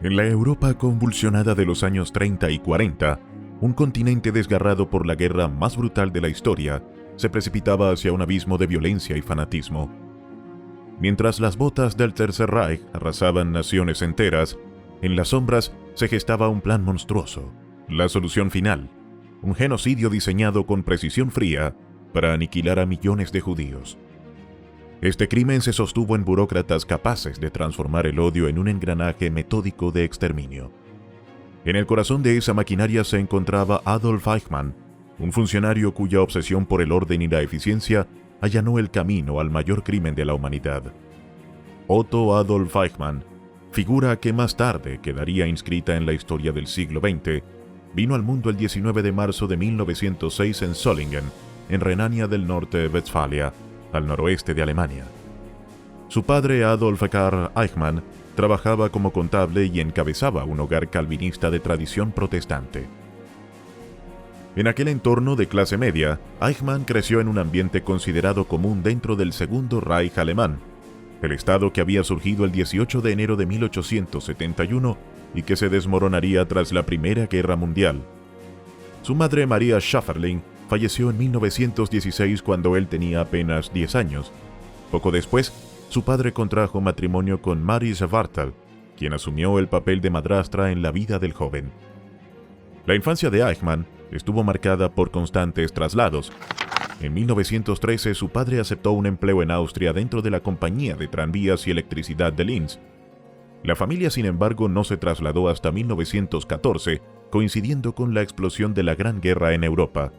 En la Europa convulsionada de los años 30 y 40, un continente desgarrado por la guerra más brutal de la historia se precipitaba hacia un abismo de violencia y fanatismo. Mientras las botas del Tercer Reich arrasaban naciones enteras, en las sombras se gestaba un plan monstruoso, la solución final, un genocidio diseñado con precisión fría para aniquilar a millones de judíos. Este crimen se sostuvo en burócratas capaces de transformar el odio en un engranaje metódico de exterminio. En el corazón de esa maquinaria se encontraba Adolf Eichmann, un funcionario cuya obsesión por el orden y la eficiencia allanó el camino al mayor crimen de la humanidad. Otto Adolf Eichmann, figura que más tarde quedaría inscrita en la historia del siglo XX, vino al mundo el 19 de marzo de 1906 en Solingen, en Renania del Norte-Westfalia, al noroeste de Alemania. Su padre, Adolf Karl Eichmann, trabajaba como contable y encabezaba un hogar calvinista de tradición protestante. En aquel entorno de clase media, Eichmann creció en un ambiente considerado común dentro del Segundo Reich alemán, el estado que había surgido el 18 de enero de 1871 y que se desmoronaría tras la Primera Guerra Mundial. Su madre, Maria Schäferling, falleció en 1916 cuando él tenía apenas 10 años. Poco después, su padre contrajo matrimonio con Maris Wartal, quien asumió el papel de madrastra en la vida del joven. La infancia de Eichmann estuvo marcada por constantes traslados. En 1913 su padre aceptó un empleo en Austria dentro de la compañía de tranvías y electricidad de Linz. La familia, sin embargo, no se trasladó hasta 1914, coincidiendo con la explosión de la Gran Guerra en Europa.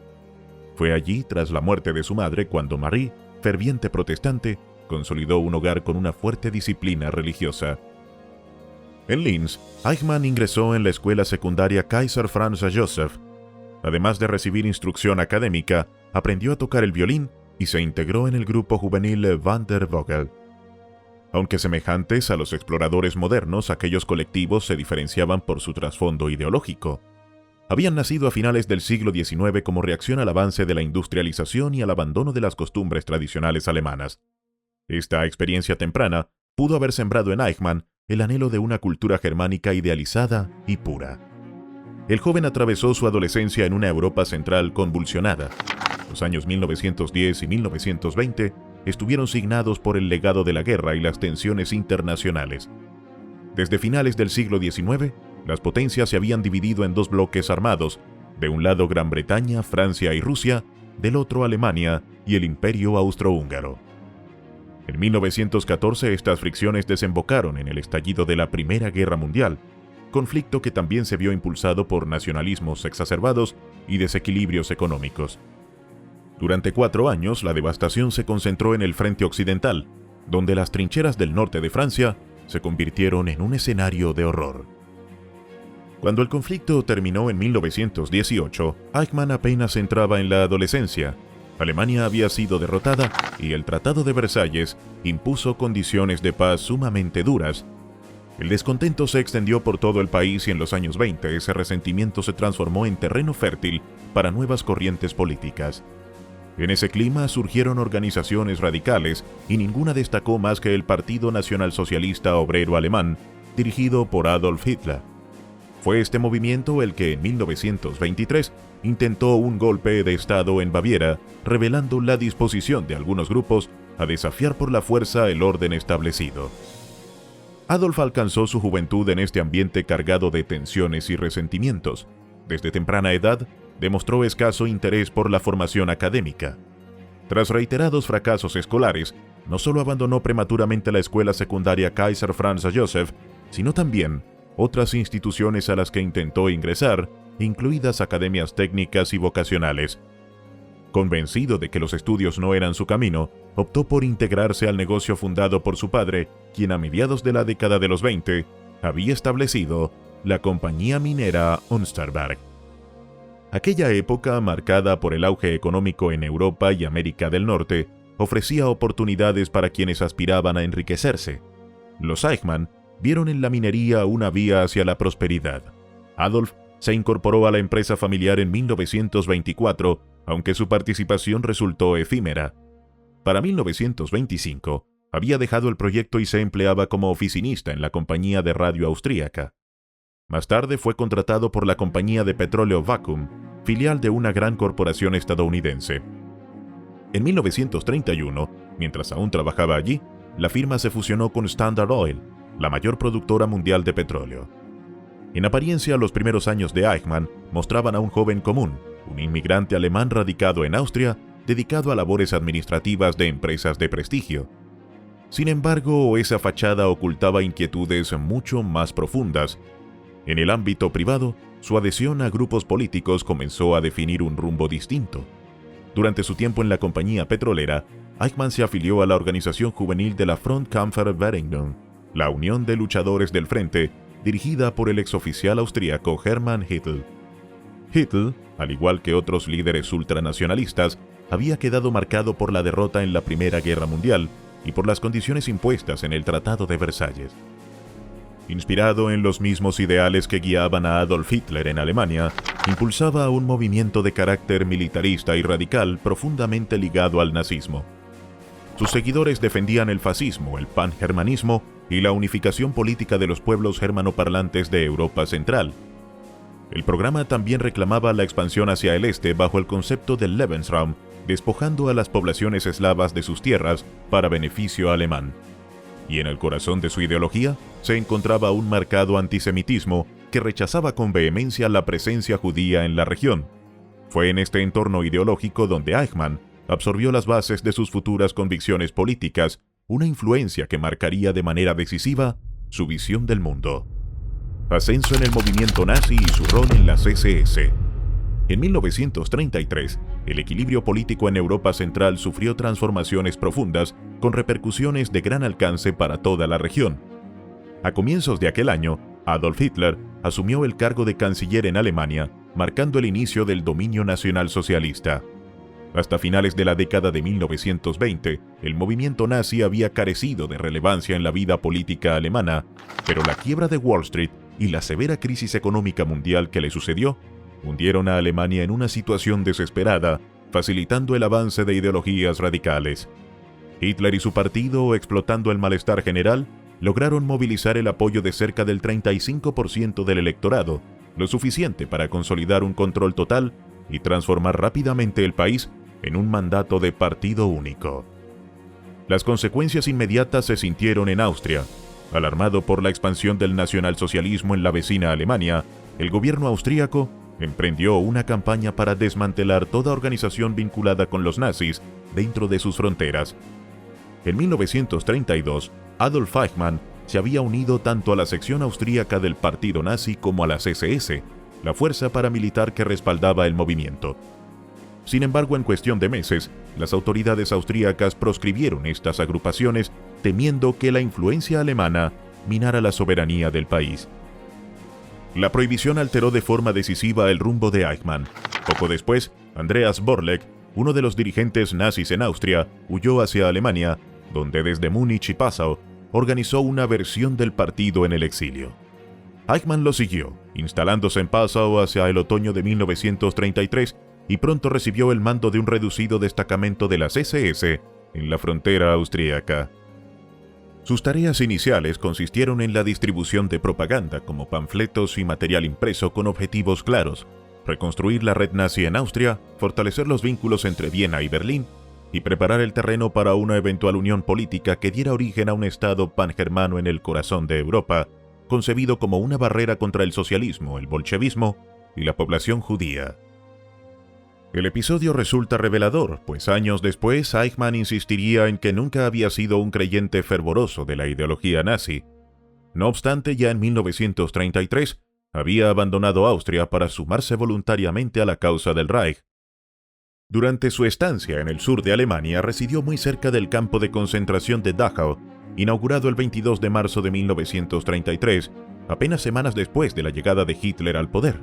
Fue allí, tras la muerte de su madre, cuando Marie, ferviente protestante, consolidó un hogar con una fuerte disciplina religiosa. En Linz, Eichmann ingresó en la escuela secundaria Kaiser Franz Joseph. Además de recibir instrucción académica, aprendió a tocar el violín y se integró en el grupo juvenil Van der Vogel. Aunque semejantes a los exploradores modernos, aquellos colectivos se diferenciaban por su trasfondo ideológico. Habían nacido a finales del siglo XIX como reacción al avance de la industrialización y al abandono de las costumbres tradicionales alemanas. Esta experiencia temprana pudo haber sembrado en Eichmann el anhelo de una cultura germánica idealizada y pura. El joven atravesó su adolescencia en una Europa central convulsionada. Los años 1910 y 1920 estuvieron signados por el legado de la guerra y las tensiones internacionales. Desde finales del siglo XIX, las potencias se habían dividido en dos bloques armados, de un lado Gran Bretaña, Francia y Rusia, del otro Alemania y el Imperio Austrohúngaro. En 1914 estas fricciones desembocaron en el estallido de la Primera Guerra Mundial, conflicto que también se vio impulsado por nacionalismos exacerbados y desequilibrios económicos. Durante 4 años, la devastación se concentró en el frente occidental, donde las trincheras del norte de Francia se convirtieron en un escenario de horror. Cuando el conflicto terminó en 1918, Eichmann apenas entraba en la adolescencia. Alemania había sido derrotada y el Tratado de Versalles impuso condiciones de paz sumamente duras. El descontento se extendió por todo el país y en los años 20 ese resentimiento se transformó en terreno fértil para nuevas corrientes políticas. En ese clima surgieron organizaciones radicales y ninguna destacó más que el Partido Nacionalsocialista Obrero Alemán, dirigido por Adolf Hitler. Fue este movimiento el que en 1923 intentó un golpe de Estado en Baviera, revelando la disposición de algunos grupos a desafiar por la fuerza el orden establecido. Adolf alcanzó su juventud en este ambiente cargado de tensiones y resentimientos. Desde temprana edad, demostró escaso interés por la formación académica. Tras reiterados fracasos escolares, no solo abandonó prematuramente la escuela secundaria Kaiser Franz Joseph, sino también otras instituciones a las que intentó ingresar, incluidas academias técnicas y vocacionales. Convencido de que los estudios no eran su camino, optó por integrarse al negocio fundado por su padre, quien a mediados de la década de los 20 había establecido la compañía minera Unsterberg. Aquella época, marcada por el auge económico en Europa y América del Norte, ofrecía oportunidades para quienes aspiraban a enriquecerse. Los Eichmann vieron en la minería una vía hacia la prosperidad. Adolf se incorporó a la empresa familiar en 1924, aunque su participación resultó efímera. Para 1925, había dejado el proyecto y se empleaba como oficinista en la compañía de radio austríaca. Más tarde fue contratado por la compañía de petróleo Vacuum, filial de una gran corporación estadounidense. En 1931, mientras aún trabajaba allí, la firma se fusionó con Standard Oil, la mayor productora mundial de petróleo. En apariencia, los primeros años de Eichmann mostraban a un joven común, un inmigrante alemán radicado en Austria, dedicado a labores administrativas de empresas de prestigio. Sin embargo, esa fachada ocultaba inquietudes mucho más profundas. En el ámbito privado, su adhesión a grupos políticos comenzó a definir un rumbo distinto. Durante su tiempo en la compañía petrolera, Eichmann se afilió a la organización juvenil de la Frontkämpfervereinigung, la Unión de Luchadores del Frente, dirigida por el exoficial austríaco Hermann Hittel. Hittel, al igual que otros líderes ultranacionalistas, había quedado marcado por la derrota en la Primera Guerra Mundial y por las condiciones impuestas en el Tratado de Versalles. Inspirado en los mismos ideales que guiaban a Adolf Hitler en Alemania, impulsaba un movimiento de carácter militarista y radical profundamente ligado al nazismo. Sus seguidores defendían el fascismo, el pangermanismo y la unificación política de los pueblos germanoparlantes de Europa Central. El programa también reclamaba la expansión hacia el este bajo el concepto del Lebensraum, despojando a las poblaciones eslavas de sus tierras para beneficio alemán. Y en el corazón de su ideología se encontraba un marcado antisemitismo que rechazaba con vehemencia la presencia judía en la región. Fue en este entorno ideológico donde Eichmann absorbió las bases de sus futuras convicciones políticas, una influencia que marcaría de manera decisiva su visión del mundo. Ascenso en el movimiento nazi y su rol en las SS. En 1933, el equilibrio político en Europa Central sufrió transformaciones profundas con repercusiones de gran alcance para toda la región. A comienzos de aquel año, Adolf Hitler asumió el cargo de canciller en Alemania, marcando el inicio del dominio nacionalsocialista. Hasta finales de la década de 1920, el movimiento nazi había carecido de relevancia en la vida política alemana, pero la quiebra de Wall Street y la severa crisis económica mundial que le sucedió hundieron a Alemania en una situación desesperada, facilitando el avance de ideologías radicales. Hitler y su partido, explotando el malestar general, lograron movilizar el apoyo de cerca del 35% del electorado, lo suficiente para consolidar un control total y transformar rápidamente el país en un mandato de partido único. Las consecuencias inmediatas se sintieron en Austria. Alarmado por la expansión del nacionalsocialismo en la vecina Alemania, el gobierno austríaco emprendió una campaña para desmantelar toda organización vinculada con los nazis dentro de sus fronteras. En 1932, Adolf Eichmann se había unido tanto a la sección austríaca del partido nazi como a las SS, la fuerza paramilitar que respaldaba el movimiento. Sin embargo, en cuestión de meses, las autoridades austríacas proscribieron estas agrupaciones, temiendo que la influencia alemana minara la soberanía del país. La prohibición alteró de forma decisiva el rumbo de Eichmann. Poco después, Andreas Borleck, uno de los dirigentes nazis en Austria, huyó hacia Alemania, donde desde Múnich y Passau organizó una versión del partido en el exilio. Eichmann lo siguió, instalándose en Passau hacia el otoño de 1933 y pronto recibió el mando de un reducido destacamento de las SS en la frontera austríaca. Sus tareas iniciales consistieron en la distribución de propaganda como panfletos y material impreso con objetivos claros, reconstruir la red nazi en Austria, fortalecer los vínculos entre Viena y Berlín y preparar el terreno para una eventual unión política que diera origen a un Estado pangermano en el corazón de Europa, concebido como una barrera contra el socialismo, el bolchevismo y la población judía. El episodio resulta revelador, pues años después Eichmann insistiría en que nunca había sido un creyente fervoroso de la ideología nazi. No obstante, ya en 1933 había abandonado Austria para sumarse voluntariamente a la causa del Reich. Durante su estancia en el sur de Alemania residió muy cerca del campo de concentración de Dachau, inaugurado el 22 de marzo de 1933, apenas semanas después de la llegada de Hitler al poder.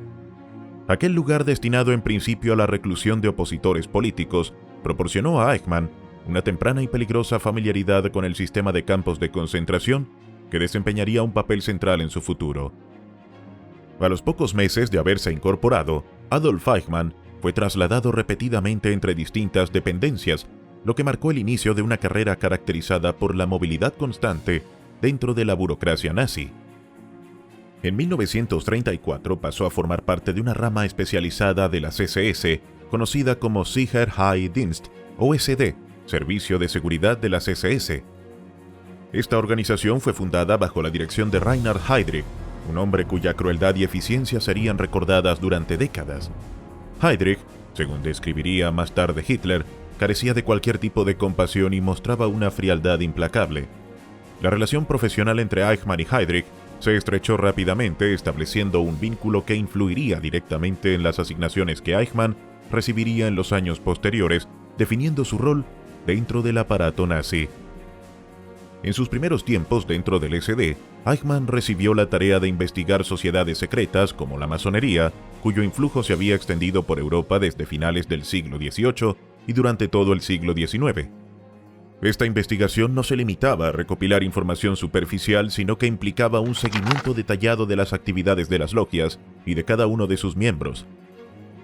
Aquel lugar destinado en principio a la reclusión de opositores políticos proporcionó a Eichmann una temprana y peligrosa familiaridad con el sistema de campos de concentración que desempeñaría un papel central en su futuro. A los pocos meses de haberse incorporado, Adolf Eichmann fue trasladado repetidamente entre distintas dependencias, lo que marcó el inicio de una carrera caracterizada por la movilidad constante dentro de la burocracia nazi. En 1934 pasó a formar parte de una rama especializada de las SS, conocida como Sicherheitsdienst o SD, Servicio de Seguridad de las SS. Esta organización fue fundada bajo la dirección de Reinhard Heydrich, un hombre cuya crueldad y eficiencia serían recordadas durante décadas. Heydrich, según describiría más tarde Hitler, carecía de cualquier tipo de compasión y mostraba una frialdad implacable. La relación profesional entre Eichmann y Heydrich se estrechó rápidamente, estableciendo un vínculo que influiría directamente en las asignaciones que Eichmann recibiría en los años posteriores, definiendo su rol dentro del aparato nazi. En sus primeros tiempos dentro del SD, Eichmann recibió la tarea de investigar sociedades secretas como la masonería, cuyo influjo se había extendido por Europa desde finales del siglo XVIII y durante todo el siglo XIX. Esta investigación no se limitaba a recopilar información superficial, sino que implicaba un seguimiento detallado de las actividades de las logias y de cada uno de sus miembros.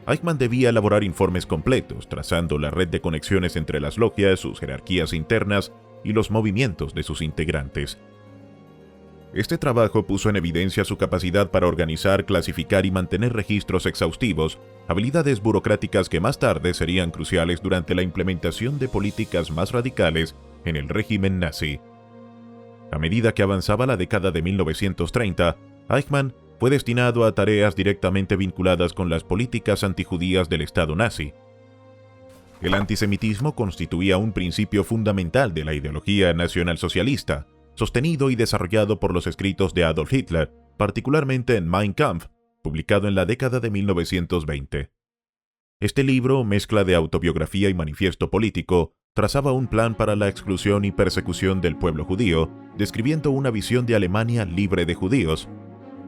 Eichmann debía elaborar informes completos, trazando la red de conexiones entre las logias, sus jerarquías internas y los movimientos de sus integrantes. Este trabajo puso en evidencia su capacidad para organizar, clasificar y mantener registros exhaustivos, habilidades burocráticas que más tarde serían cruciales durante la implementación de políticas más radicales en el régimen nazi. A medida que avanzaba la década de 1930, Eichmann fue destinado a tareas directamente vinculadas con las políticas antijudías del Estado nazi. El antisemitismo constituía un principio fundamental de la ideología nacionalsocialista, sostenido y desarrollado por los escritos de Adolf Hitler, particularmente en Mein Kampf, publicado en la década de 1920. Este libro, mezcla de autobiografía y manifiesto político, trazaba un plan para la exclusión y persecución del pueblo judío, describiendo una visión de Alemania libre de judíos.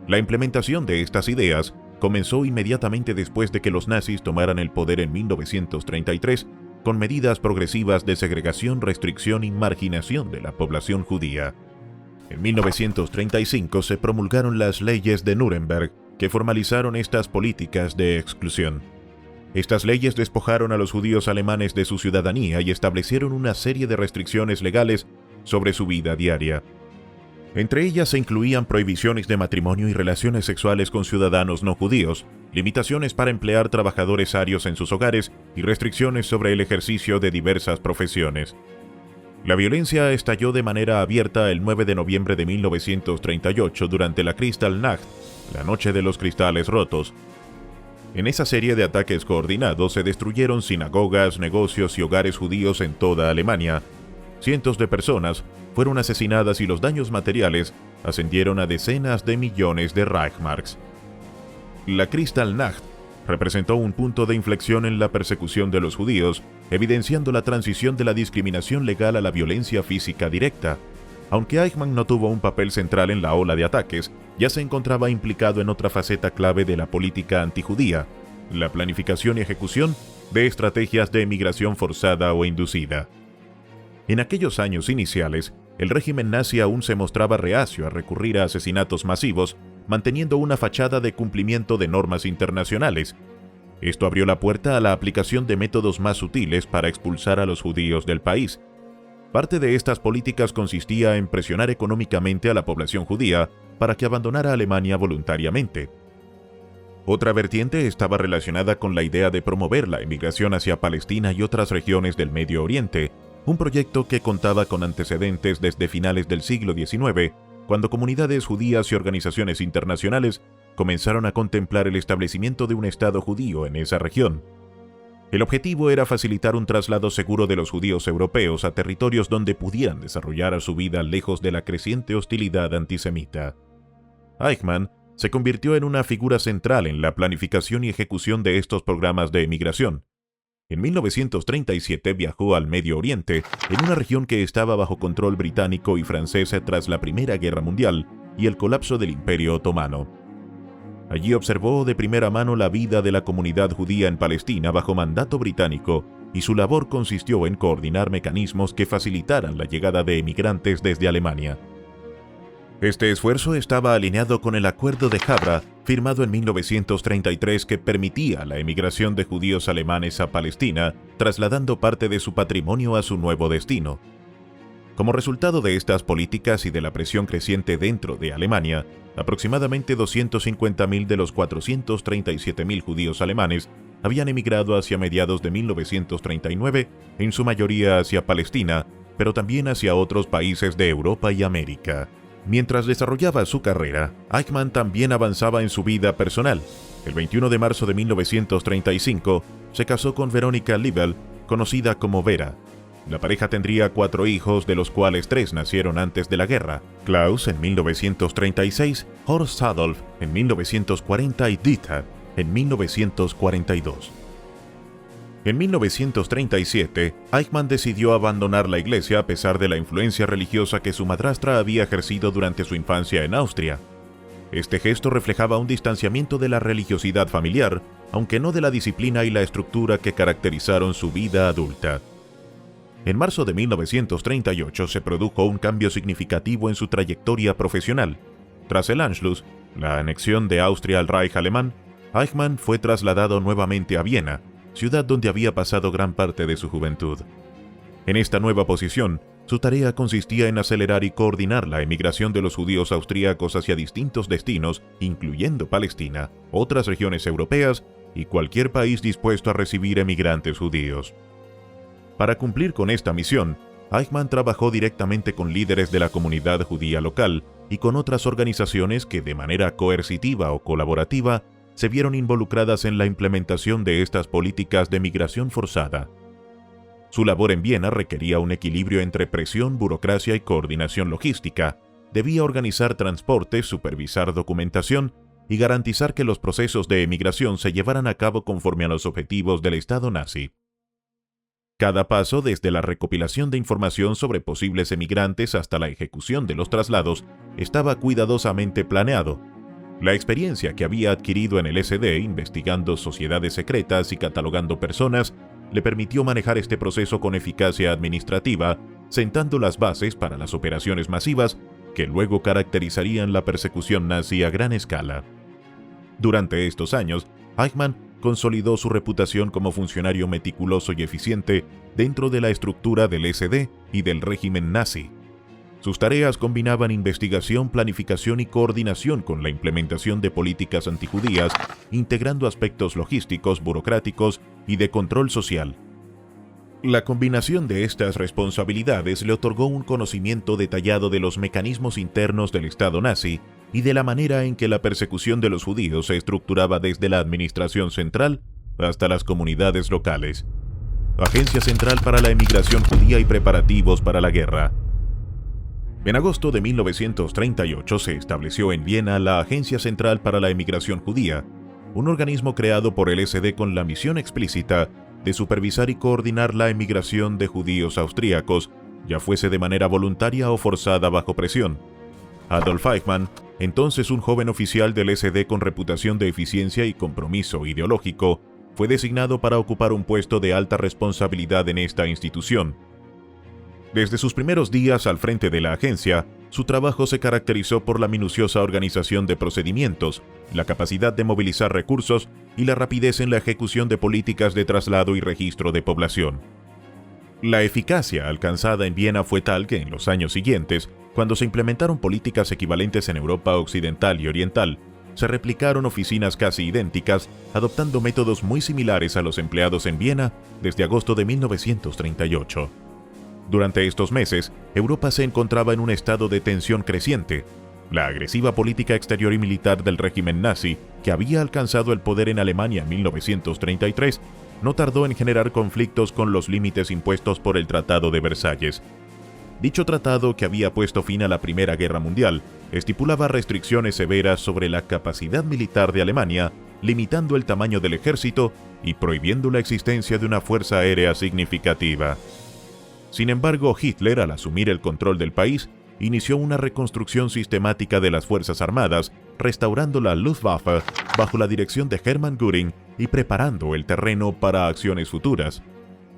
La implementación de estas ideas comenzó inmediatamente después de que los nazis tomaran el poder en 1933, con medidas progresivas de segregación, restricción y marginación de la población judía. En 1935 se promulgaron las leyes de Nuremberg, que formalizaron estas políticas de exclusión. Estas leyes despojaron a los judíos alemanes de su ciudadanía y establecieron una serie de restricciones legales sobre su vida diaria. Entre ellas se incluían prohibiciones de matrimonio y relaciones sexuales con ciudadanos no judíos, limitaciones para emplear trabajadores arios en sus hogares y restricciones sobre el ejercicio de diversas profesiones. La violencia estalló de manera abierta el 9 de noviembre de 1938 durante la Kristallnacht, la noche de los cristales rotos. En esa serie de ataques coordinados se destruyeron sinagogas, negocios y hogares judíos en toda Alemania. Cientos de personas fueron asesinadas y los daños materiales ascendieron a decenas de millones de Reichsmarks. La Kristallnacht representó un punto de inflexión en la persecución de los judíos, evidenciando la transición de la discriminación legal a la violencia física directa. Aunque Eichmann no tuvo un papel central en la ola de ataques, ya se encontraba implicado en otra faceta clave de la política antijudía, la planificación y ejecución de estrategias de emigración forzada o inducida. En aquellos años iniciales, el régimen nazi aún se mostraba reacio a recurrir a asesinatos masivos, manteniendo una fachada de cumplimiento de normas internacionales. Esto abrió la puerta a la aplicación de métodos más sutiles para expulsar a los judíos del país. Parte de estas políticas consistía en presionar económicamente a la población judía para que abandonara Alemania voluntariamente. Otra vertiente estaba relacionada con la idea de promover la emigración hacia Palestina y otras regiones del Medio Oriente, un proyecto que contaba con antecedentes desde finales del siglo XIX, cuando comunidades judías y organizaciones internacionales comenzaron a contemplar el establecimiento de un Estado judío en esa región. El objetivo era facilitar un traslado seguro de los judíos europeos a territorios donde pudieran desarrollar su vida lejos de la creciente hostilidad antisemita. Eichmann se convirtió en una figura central en la planificación y ejecución de estos programas de emigración. En 1937 viajó al Medio Oriente, en una región que estaba bajo control británico y francés tras la Primera Guerra Mundial y el colapso del Imperio Otomano. Allí observó de primera mano la vida de la comunidad judía en Palestina bajo mandato británico, y su labor consistió en coordinar mecanismos que facilitaran la llegada de emigrantes desde Alemania. Este esfuerzo estaba alineado con el Acuerdo de Habra, firmado en 1933, que permitía la emigración de judíos alemanes a Palestina, trasladando parte de su patrimonio a su nuevo destino. Como resultado de estas políticas y de la presión creciente dentro de Alemania, aproximadamente 250.000 de los 437.000 judíos alemanes habían emigrado hacia mediados de 1939, en su mayoría hacia Palestina, pero también hacia otros países de Europa y América. Mientras desarrollaba su carrera, Eichmann también avanzaba en su vida personal. El 21 de marzo de 1935 se casó con Veronika Liebel, conocida como Vera. La pareja tendría 4 hijos, de los cuales 3 nacieron antes de la guerra: Klaus en 1936, Horst Adolf en 1940 y Dieter en 1942. En 1937, Eichmann decidió abandonar la iglesia a pesar de la influencia religiosa que su madrastra había ejercido durante su infancia en Austria. Este gesto reflejaba un distanciamiento de la religiosidad familiar, aunque no de la disciplina y la estructura que caracterizaron su vida adulta. En marzo de 1938 se produjo un cambio significativo en su trayectoria profesional. Tras el Anschluss, la anexión de Austria al Reich alemán, Eichmann fue trasladado nuevamente a Viena, ciudad donde había pasado gran parte de su juventud. En esta nueva posición, su tarea consistía en acelerar y coordinar la emigración de los judíos austríacos hacia distintos destinos, incluyendo Palestina, otras regiones europeas y cualquier país dispuesto a recibir emigrantes judíos. Para cumplir con esta misión, Eichmann trabajó directamente con líderes de la comunidad judía local y con otras organizaciones que, de manera coercitiva o colaborativa, se vieron involucradas en la implementación de estas políticas de migración forzada. Su labor en Viena requería un equilibrio entre presión, burocracia y coordinación logística. Debía organizar transportes, supervisar documentación y garantizar que los procesos de emigración se llevaran a cabo conforme a los objetivos del Estado nazi. Cada paso, desde la recopilación de información sobre posibles emigrantes hasta la ejecución de los traslados, estaba cuidadosamente planeado. La experiencia que había adquirido en el SD, investigando sociedades secretas y catalogando personas, le permitió manejar este proceso con eficacia administrativa, sentando las bases para las operaciones masivas que luego caracterizarían la persecución nazi a gran escala. Durante estos años, Eichmann consolidó su reputación como funcionario meticuloso y eficiente dentro de la estructura del SD y del régimen nazi. Sus tareas combinaban investigación, planificación y coordinación con la implementación de políticas antijudías, integrando aspectos logísticos, burocráticos y de control social. La combinación de estas responsabilidades le otorgó un conocimiento detallado de los mecanismos internos del Estado nazi y de la manera en que la persecución de los judíos se estructuraba desde la administración central hasta las comunidades locales. Agencia Central para la Emigración Judía y Preparativos para la Guerra. En agosto de 1938 se estableció en Viena la Agencia Central para la Emigración Judía, un organismo creado por el SD con la misión explícita de supervisar y coordinar la emigración de judíos austríacos, ya fuese de manera voluntaria o forzada bajo presión. Adolf Eichmann, entonces un joven oficial del SD con reputación de eficiencia y compromiso ideológico, fue designado para ocupar un puesto de alta responsabilidad en esta institución. Desde sus primeros días al frente de la agencia, su trabajo se caracterizó por la minuciosa organización de procedimientos, la capacidad de movilizar recursos y la rapidez en la ejecución de políticas de traslado y registro de población. La eficacia alcanzada en Viena fue tal que en los años siguientes, cuando se implementaron políticas equivalentes en Europa Occidental y Oriental, se replicaron oficinas casi idénticas, adoptando métodos muy similares a los empleados en Viena desde agosto de 1938. Durante estos meses, Europa se encontraba en un estado de tensión creciente. La agresiva política exterior y militar del régimen nazi, que había alcanzado el poder en Alemania en 1933, no tardó en generar conflictos con los límites impuestos por el Tratado de Versalles. Dicho tratado, que había puesto fin a la Primera Guerra Mundial, estipulaba restricciones severas sobre la capacidad militar de Alemania, limitando el tamaño del ejército y prohibiendo la existencia de una fuerza aérea significativa. Sin embargo, Hitler, al asumir el control del país, inició una reconstrucción sistemática de las Fuerzas Armadas, restaurando la Luftwaffe bajo la dirección de Hermann Göring y preparando el terreno para acciones futuras.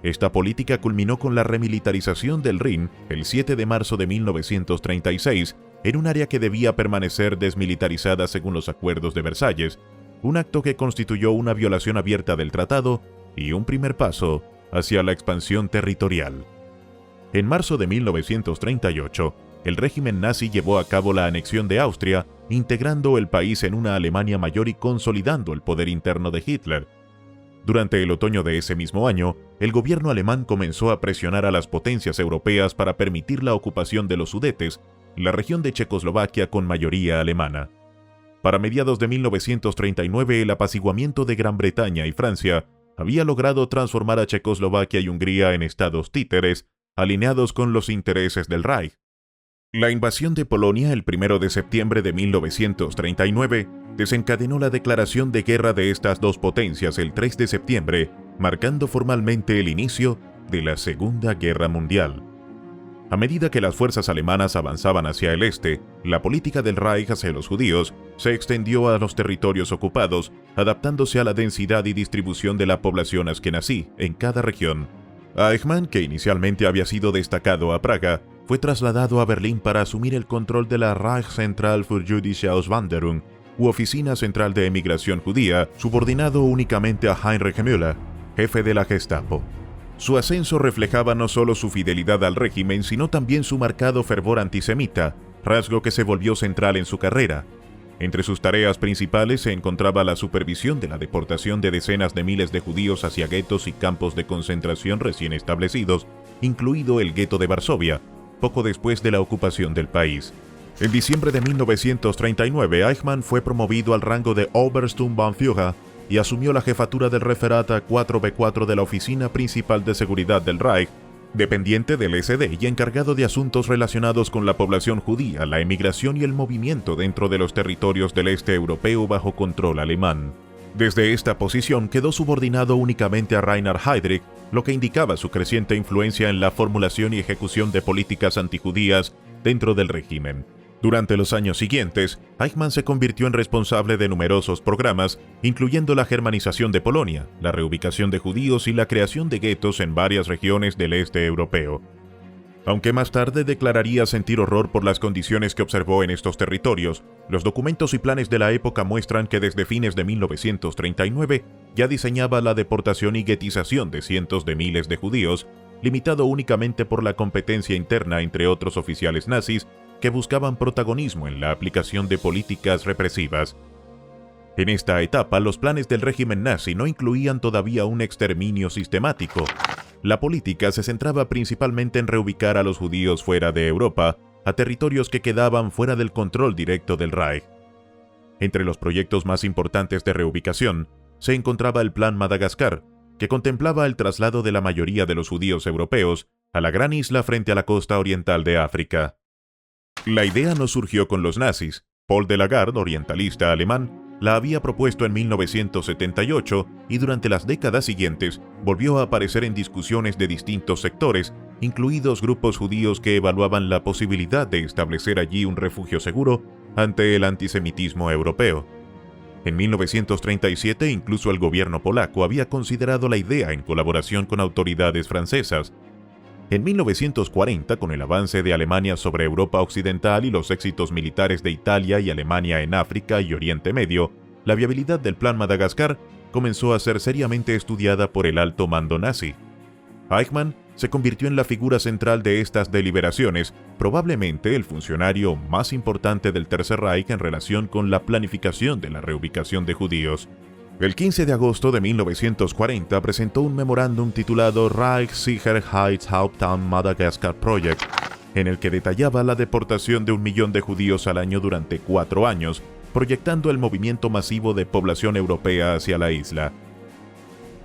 Esta política culminó con la remilitarización del Rin el 7 de marzo de 1936, en un área que debía permanecer desmilitarizada según los acuerdos de Versalles, un acto que constituyó una violación abierta del tratado y un primer paso hacia la expansión territorial. En marzo de 1938, el régimen nazi llevó a cabo la anexión de Austria, integrando el país en una Alemania mayor y consolidando el poder interno de Hitler. Durante el otoño de ese mismo año, el gobierno alemán comenzó a presionar a las potencias europeas para permitir la ocupación de los Sudetes, la región de Checoslovaquia con mayoría alemana. Para mediados de 1939, el apaciguamiento de Gran Bretaña y Francia había logrado transformar a Checoslovaquia y Hungría en estados títeres, alineados con los intereses del Reich. La invasión de Polonia el 1 de septiembre de 1939 desencadenó la declaración de guerra de estas dos potencias el 3 de septiembre, marcando formalmente el inicio de la Segunda Guerra Mundial. A medida que las fuerzas alemanas avanzaban hacia el este, la política del Reich hacia los judíos se extendió a los territorios ocupados, adaptándose a la densidad y distribución de la población askenazí en cada región. Eichmann, que inicialmente había sido destacado a Praga, fue trasladado a Berlín para asumir el control de la Reichszentral für jüdische Auswanderung, u Oficina Central de Emigración Judía, subordinado únicamente a Heinrich Müller, jefe de la Gestapo. Su ascenso reflejaba no solo su fidelidad al régimen, sino también su marcado fervor antisemita, rasgo que se volvió central en su carrera. Entre sus tareas principales se encontraba la supervisión de la deportación de decenas de miles de judíos hacia guetos y campos de concentración recién establecidos, incluido el gueto de Varsovia, poco después de la ocupación del país. En diciembre de 1939, Eichmann fue promovido al rango de Obersturmbannführer y asumió la jefatura del Referat 4B4 de la Oficina Principal de Seguridad del Reich, dependiente del SD y encargado de asuntos relacionados con la población judía, la emigración y el movimiento dentro de los territorios del este europeo bajo control alemán. Desde esta posición quedó subordinado únicamente a Reinhard Heydrich, lo que indicaba su creciente influencia en la formulación y ejecución de políticas antijudías dentro del régimen. Durante los años siguientes, Eichmann se convirtió en responsable de numerosos programas, incluyendo la germanización de Polonia, la reubicación de judíos y la creación de guetos en varias regiones del este europeo. Aunque más tarde declararía sentir horror por las condiciones que observó en estos territorios, los documentos y planes de la época muestran que desde fines de 1939 ya diseñaba la deportación y guetización de cientos de miles de judíos, limitado únicamente por la competencia interna entre otros oficiales nazis que buscaban protagonismo en la aplicación de políticas represivas. En esta etapa, los planes del régimen nazi no incluían todavía un exterminio sistemático. La política se centraba principalmente en reubicar a los judíos fuera de Europa, a territorios que quedaban fuera del control directo del Reich. Entre los proyectos más importantes de reubicación, se encontraba el Plan Madagascar, que contemplaba el traslado de la mayoría de los judíos europeos a la gran isla frente a la costa oriental de África. La idea no surgió con los nazis. Paul de Lagarde, orientalista alemán, la había propuesto en 1978 y durante las décadas siguientes volvió a aparecer en discusiones de distintos sectores, incluidos grupos judíos que evaluaban la posibilidad de establecer allí un refugio seguro ante el antisemitismo europeo. En 1937, incluso el gobierno polaco había considerado la idea en colaboración con autoridades francesas. En 1940, con el avance de Alemania sobre Europa Occidental y los éxitos militares de Italia y Alemania en África y Oriente Medio, la viabilidad del Plan Madagascar comenzó a ser seriamente estudiada por el alto mando nazi. Eichmann se convirtió en la figura central de estas deliberaciones, probablemente el funcionario más importante del Tercer Reich en relación con la planificación de la reubicación de judíos. El 15 de agosto de 1940 presentó un memorándum titulado Reichssicherheitshauptamt Madagascar Project, en el que detallaba la deportación de 1 millón de judíos al año durante 4 años, proyectando el movimiento masivo de población europea hacia la isla.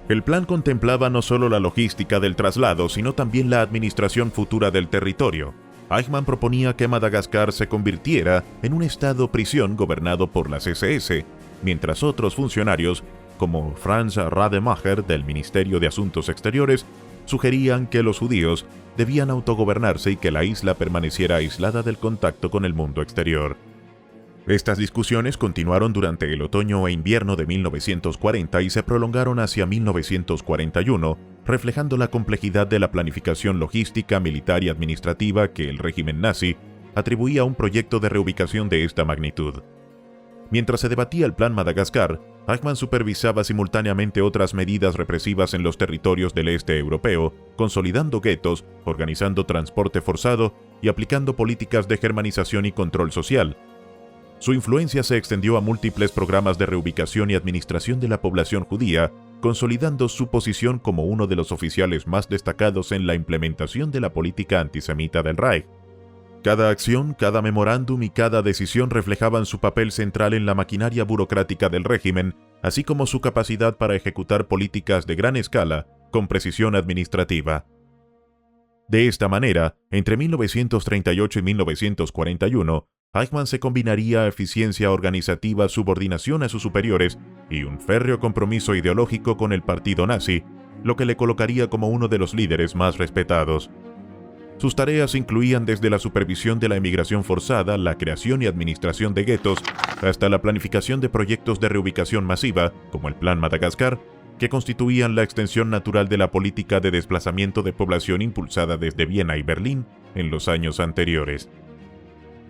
El plan contemplaba no solo la logística del traslado, sino también la administración futura del territorio. Eichmann proponía que Madagascar se convirtiera en un estado-prisión gobernado por las SS, mientras otros funcionarios, como Franz Rademacher del Ministerio de Asuntos Exteriores, sugerían que los judíos debían autogobernarse y que la isla permaneciera aislada del contacto con el mundo exterior. Estas discusiones continuaron durante el otoño e invierno de 1940 y se prolongaron hacia 1941, reflejando la complejidad de la planificación logística, militar y administrativa que el régimen nazi atribuía a un proyecto de reubicación de esta magnitud. Mientras se debatía el Plan Madagascar, Eichmann supervisaba simultáneamente otras medidas represivas en los territorios del este europeo, consolidando guetos, organizando transporte forzado y aplicando políticas de germanización y control social. Su influencia se extendió a múltiples programas de reubicación y administración de la población judía, consolidando su posición como uno de los oficiales más destacados en la implementación de la política antisemita del Reich. Cada acción, cada memorándum y cada decisión reflejaban su papel central en la maquinaria burocrática del régimen, así como su capacidad para ejecutar políticas de gran escala, con precisión administrativa. De esta manera, entre 1938 y 1941, Eichmann se combinaría eficiencia organizativa, subordinación a sus superiores y un férreo compromiso ideológico con el partido nazi, lo que le colocaría como uno de los líderes más respetados. Sus tareas incluían desde la supervisión de la emigración forzada, la creación y administración de guetos, hasta la planificación de proyectos de reubicación masiva, como el Plan Madagascar, que constituían la extensión natural de la política de desplazamiento de población impulsada desde Viena y Berlín en los años anteriores.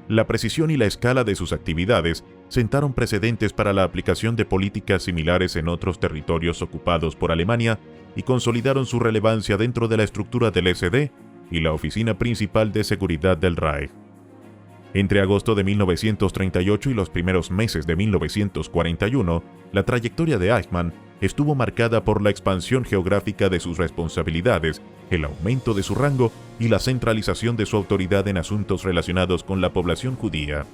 La precisión y la escala de sus actividades sentaron precedentes para la aplicación de políticas similares en otros territorios ocupados por Alemania y consolidaron su relevancia dentro de la estructura del SD y la Oficina Principal de Seguridad del Reich. Entre agosto de 1938 y los primeros meses de 1941, la trayectoria de Eichmann estuvo marcada por la expansión geográfica de sus responsabilidades, el aumento de su rango y la centralización de su autoridad en asuntos relacionados con la población judía.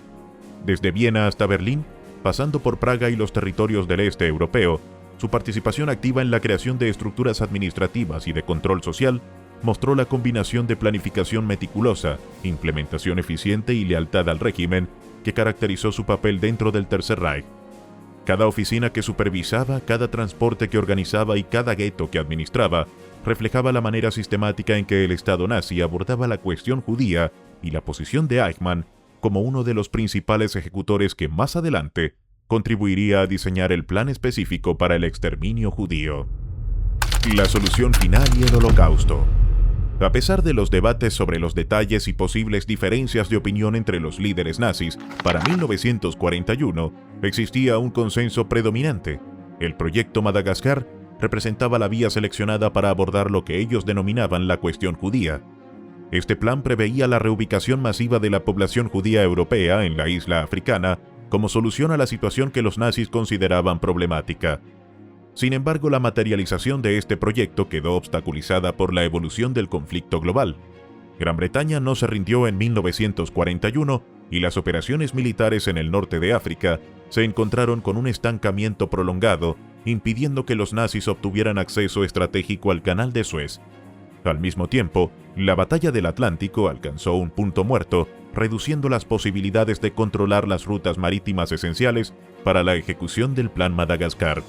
Desde Viena hasta Berlín, pasando por Praga y los territorios del este europeo, su participación activa en la creación de estructuras administrativas y de control social mostró la combinación de planificación meticulosa, implementación eficiente y lealtad al régimen que caracterizó su papel dentro del Tercer Reich. Cada oficina que supervisaba, cada transporte que organizaba y cada gueto que administraba reflejaba la manera sistemática en que el Estado nazi abordaba la cuestión judía y la posición de Eichmann como uno de los principales ejecutores que más adelante contribuiría a diseñar el plan específico para el exterminio judío. La solución final y el Holocausto. A pesar de los debates sobre los detalles y posibles diferencias de opinión entre los líderes nazis, para 1941 existía un consenso predominante. El proyecto Madagascar representaba la vía seleccionada para abordar lo que ellos denominaban la cuestión judía. Este plan preveía la reubicación masiva de la población judía europea en la isla africana como solución a la situación que los nazis consideraban problemática. Sin embargo, la materialización de este proyecto quedó obstaculizada por la evolución del conflicto global. Gran Bretaña no se rindió en 1941 y las operaciones militares en el norte de África se encontraron con un estancamiento prolongado, impidiendo que los nazis obtuvieran acceso estratégico al Canal de Suez. Al mismo tiempo, la batalla del Atlántico alcanzó un punto muerto, reduciendo las posibilidades de controlar las rutas marítimas esenciales para la ejecución del Plan Madagascar.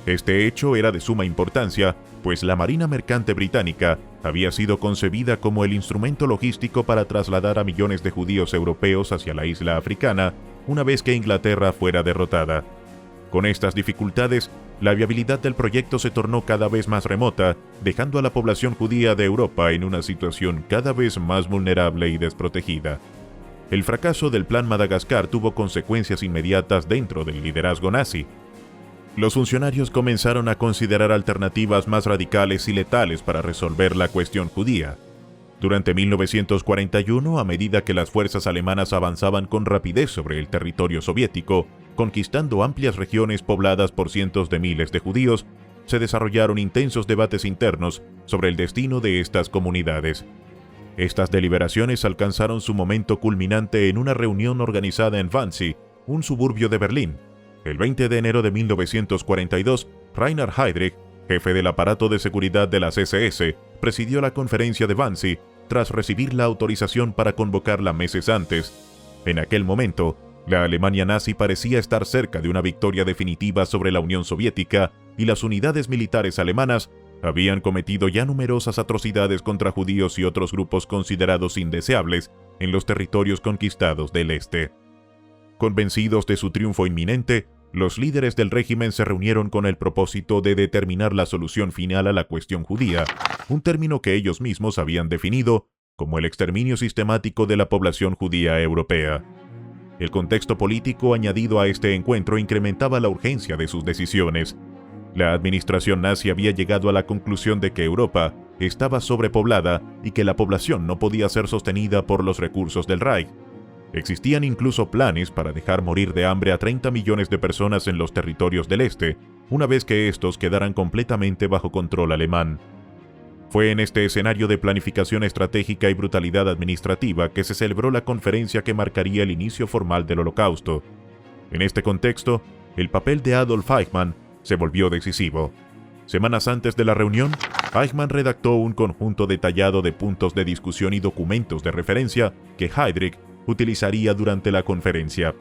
Este hecho era de suma importancia, pues la Marina Mercante Británica había sido concebida como el instrumento logístico para trasladar a millones de judíos europeos hacia la isla africana una vez que Inglaterra fuera derrotada. Con estas dificultades, la viabilidad del proyecto se tornó cada vez más remota, dejando a la población judía de Europa en una situación cada vez más vulnerable y desprotegida. El fracaso del Plan Madagascar tuvo consecuencias inmediatas dentro del liderazgo nazi. Los funcionarios comenzaron a considerar alternativas más radicales y letales para resolver la cuestión judía. Durante 1941, a medida que las fuerzas alemanas avanzaban con rapidez sobre el territorio soviético, conquistando amplias regiones pobladas por cientos de miles de judíos, se desarrollaron intensos debates internos sobre el destino de estas comunidades. Estas deliberaciones alcanzaron su momento culminante en una reunión organizada en Wannsee, un suburbio de Berlín. El 20 de enero de 1942, Reinhard Heydrich, jefe del aparato de seguridad de las SS, presidió la conferencia de Wannsee tras recibir la autorización para convocarla meses antes. En aquel momento, la Alemania nazi parecía estar cerca de una victoria definitiva sobre la Unión Soviética y las unidades militares alemanas habían cometido ya numerosas atrocidades contra judíos y otros grupos considerados indeseables en los territorios conquistados del este. Convencidos de su triunfo inminente, los líderes del régimen se reunieron con el propósito de determinar la solución final a la cuestión judía, un término que ellos mismos habían definido como el exterminio sistemático de la población judía europea. El contexto político añadido a este encuentro incrementaba la urgencia de sus decisiones. La administración nazi había llegado a la conclusión de que Europa estaba sobrepoblada y que la población no podía ser sostenida por los recursos del Reich. Existían incluso planes para dejar morir de hambre a 30 millones de personas en los territorios del este, una vez que estos quedaran completamente bajo control alemán. Fue en este escenario de planificación estratégica y brutalidad administrativa que se celebró la conferencia que marcaría el inicio formal del Holocausto. En este contexto, el papel de Adolf Eichmann se volvió decisivo. Semanas antes de la reunión, Eichmann redactó un conjunto detallado de puntos de discusión y documentos de referencia que Heydrich utilizaría durante la conferencia.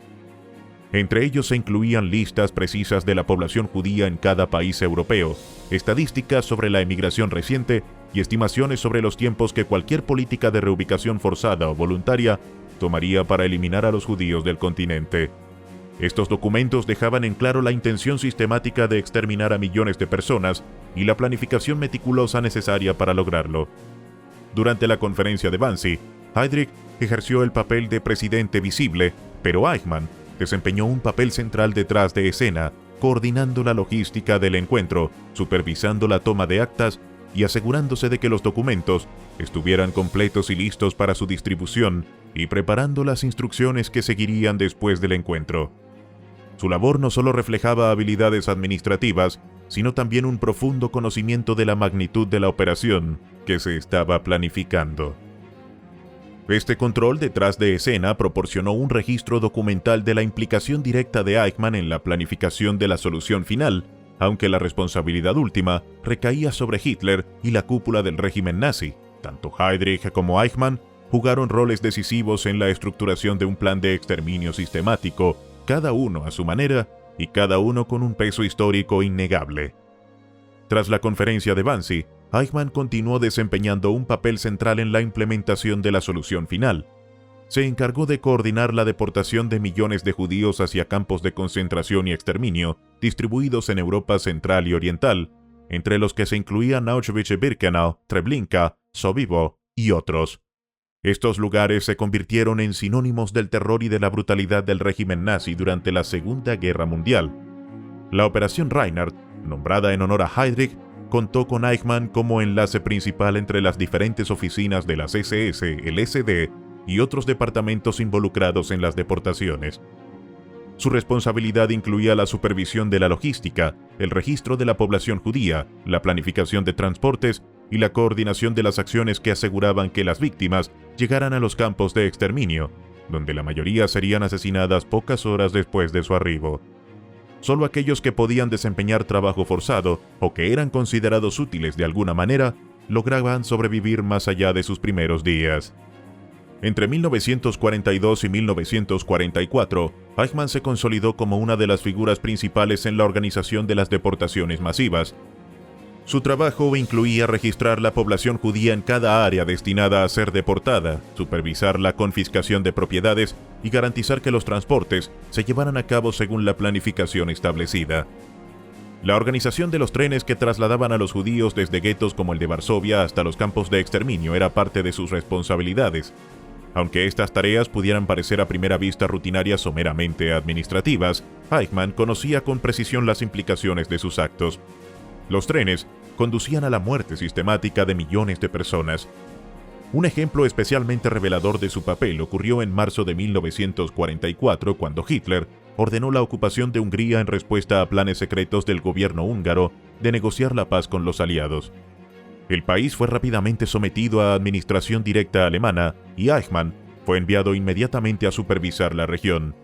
Entre ellos se incluían listas precisas de la población judía en cada país europeo, estadísticas sobre la emigración reciente y estimaciones sobre los tiempos que cualquier política de reubicación forzada o voluntaria tomaría para eliminar a los judíos del continente. Estos documentos dejaban en claro la intención sistemática de exterminar a millones de personas y la planificación meticulosa necesaria para lograrlo. Durante la conferencia de Wannsee, Heydrich ejerció el papel de presidente visible, pero Eichmann desempeñó un papel central detrás de escena, coordinando la logística del encuentro, supervisando la toma de actas y asegurándose de que los documentos estuvieran completos y listos para su distribución y preparando las instrucciones que seguirían después del encuentro. Su labor no solo reflejaba habilidades administrativas, sino también un profundo conocimiento de la magnitud de la operación que se estaba planificando. Este control detrás de escena proporcionó un registro documental de la implicación directa de Eichmann en la planificación de la solución final, aunque la responsabilidad última recaía sobre Hitler y la cúpula del régimen nazi. Tanto Heydrich como Eichmann jugaron roles decisivos en la estructuración de un plan de exterminio sistemático, cada uno a su manera y cada uno con un peso histórico innegable. Tras la conferencia de Wannsee, Eichmann continuó desempeñando un papel central en la implementación de la solución final. Se encargó de coordinar la deportación de millones de judíos hacia campos de concentración y exterminio distribuidos en Europa Central y Oriental, entre los que se incluían Auschwitz-Birkenau, Treblinka, Sobibor y otros. Estos lugares se convirtieron en sinónimos del terror y de la brutalidad del régimen nazi durante la Segunda Guerra Mundial. La Operación Reinhard, nombrada en honor a Heydrich, contó con Eichmann como enlace principal entre las diferentes oficinas de las SS, el SD y otros departamentos involucrados en las deportaciones. Su responsabilidad incluía la supervisión de la logística, el registro de la población judía, la planificación de transportes y la coordinación de las acciones que aseguraban que las víctimas llegaran a los campos de exterminio, donde la mayoría serían asesinadas pocas horas después de su arribo. Solo aquellos que podían desempeñar trabajo forzado o que eran considerados útiles de alguna manera lograban sobrevivir más allá de sus primeros días. Entre 1942 y 1944, Eichmann se consolidó como una de las figuras principales en la organización de las deportaciones masivas. Su trabajo incluía registrar la población judía en cada área destinada a ser deportada, supervisar la confiscación de propiedades y garantizar que los transportes se llevaran a cabo según la planificación establecida. La organización de los trenes que trasladaban a los judíos desde guetos como el de Varsovia hasta los campos de exterminio era parte de sus responsabilidades. Aunque estas tareas pudieran parecer a primera vista rutinarias o meramente administrativas, Eichmann conocía con precisión las implicaciones de sus actos. Los trenes conducían a la muerte sistemática de millones de personas. Un ejemplo especialmente revelador de su papel ocurrió en marzo de 1944, cuando Hitler ordenó la ocupación de Hungría en respuesta a planes secretos del gobierno húngaro de negociar la paz con los aliados. El país fue rápidamente sometido a administración directa alemana y Eichmann fue enviado inmediatamente a supervisar la región.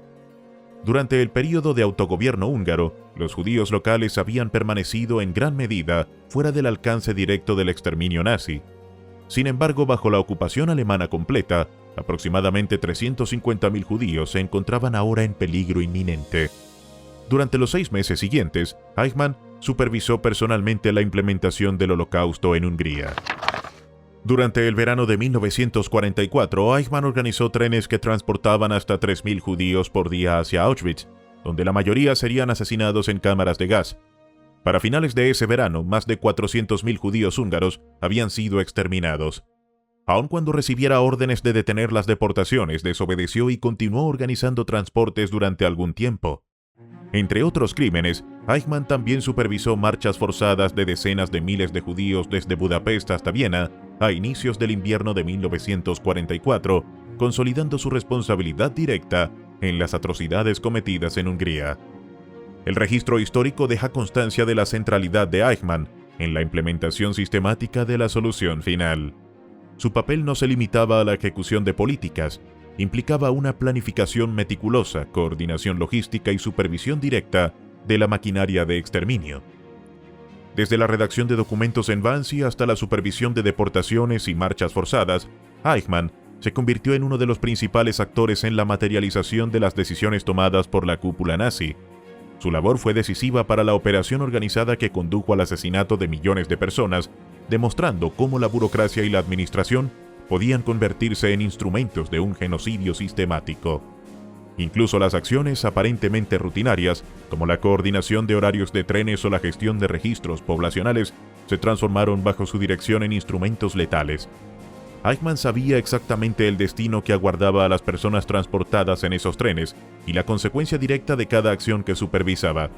Durante el período de autogobierno húngaro, los judíos locales habían permanecido en gran medida fuera del alcance directo del exterminio nazi. Sin embargo, bajo la ocupación alemana completa, aproximadamente 350.000 judíos se encontraban ahora en peligro inminente. Durante los 6 meses siguientes, Eichmann supervisó personalmente la implementación del Holocausto en Hungría. Durante el verano de 1944, Eichmann organizó trenes que transportaban hasta 3.000 judíos por día hacia Auschwitz, donde la mayoría serían asesinados en cámaras de gas. Para finales de ese verano, más de 400.000 judíos húngaros habían sido exterminados. Aun cuando recibiera órdenes de detener las deportaciones, desobedeció y continuó organizando transportes durante algún tiempo. Entre otros crímenes, Eichmann también supervisó marchas forzadas de decenas de miles de judíos desde Budapest hasta Viena a inicios del invierno de 1944, consolidando su responsabilidad directa en las atrocidades cometidas en Hungría. El registro histórico deja constancia de la centralidad de Eichmann en la implementación sistemática de la solución final. Su papel no se limitaba a la ejecución de políticas, implicaba una planificación meticulosa, coordinación logística y supervisión directa de la maquinaria de exterminio. Desde la redacción de documentos en Wannsee hasta la supervisión de deportaciones y marchas forzadas, Eichmann se convirtió en uno de los principales actores en la materialización de las decisiones tomadas por la cúpula nazi. Su labor fue decisiva para la operación organizada que condujo al asesinato de millones de personas, demostrando cómo la burocracia y la administración podían convertirse en instrumentos de un genocidio sistemático. Incluso las acciones aparentemente rutinarias, como la coordinación de horarios de trenes o la gestión de registros poblacionales, se transformaron bajo su dirección en instrumentos letales. Eichmann sabía exactamente el destino que aguardaba a las personas transportadas en esos trenes y la consecuencia directa de cada acción que supervisaba.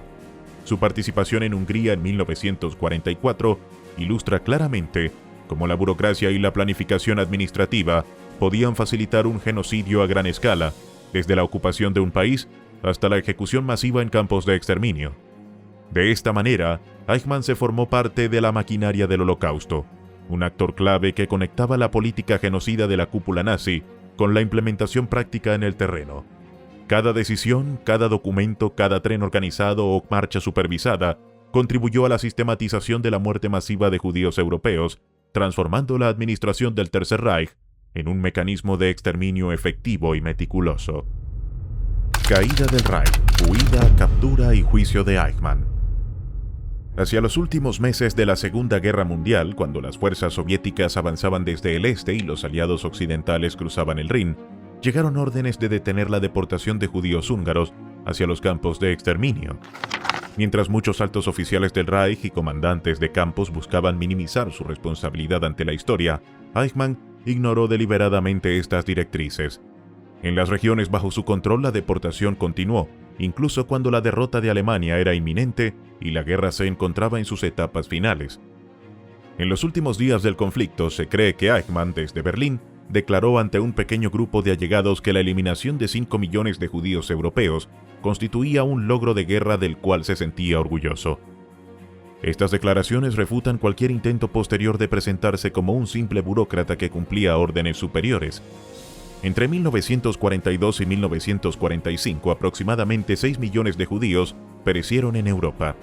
Su participación en Hungría en 1944 ilustra claramente cómo la burocracia y la planificación administrativa podían facilitar un genocidio a gran escala, desde la ocupación de un país hasta la ejecución masiva en campos de exterminio. De esta manera, Eichmann se formó parte de la maquinaria del Holocausto, un actor clave que conectaba la política genocida de la cúpula nazi con la implementación práctica en el terreno. Cada decisión, cada documento, cada tren organizado o marcha supervisada contribuyó a la sistematización de la muerte masiva de judíos europeos, transformando la administración del Tercer Reich en un mecanismo de exterminio efectivo y meticuloso. Caída del Reich, huida, captura y juicio de Eichmann. Hacia los últimos meses de la Segunda Guerra Mundial, cuando las fuerzas soviéticas avanzaban desde el este y los aliados occidentales cruzaban el Rin, llegaron órdenes de detener la deportación de judíos húngaros hacia los campos de exterminio. Mientras muchos altos oficiales del Reich y comandantes de campos buscaban minimizar su responsabilidad ante la historia, Eichmann ignoró deliberadamente estas directrices. En las regiones bajo su control la deportación continuó, incluso cuando la derrota de Alemania era inminente y la guerra se encontraba en sus etapas finales. En los últimos días del conflicto se cree que Eichmann, desde Berlín, declaró ante un pequeño grupo de allegados que la eliminación de 5 millones de judíos europeos constituía un logro de guerra del cual se sentía orgulloso. Estas declaraciones refutan cualquier intento posterior de presentarse como un simple burócrata que cumplía órdenes superiores. Entre 1942 y 1945, aproximadamente 6 millones de judíos perecieron en Europa.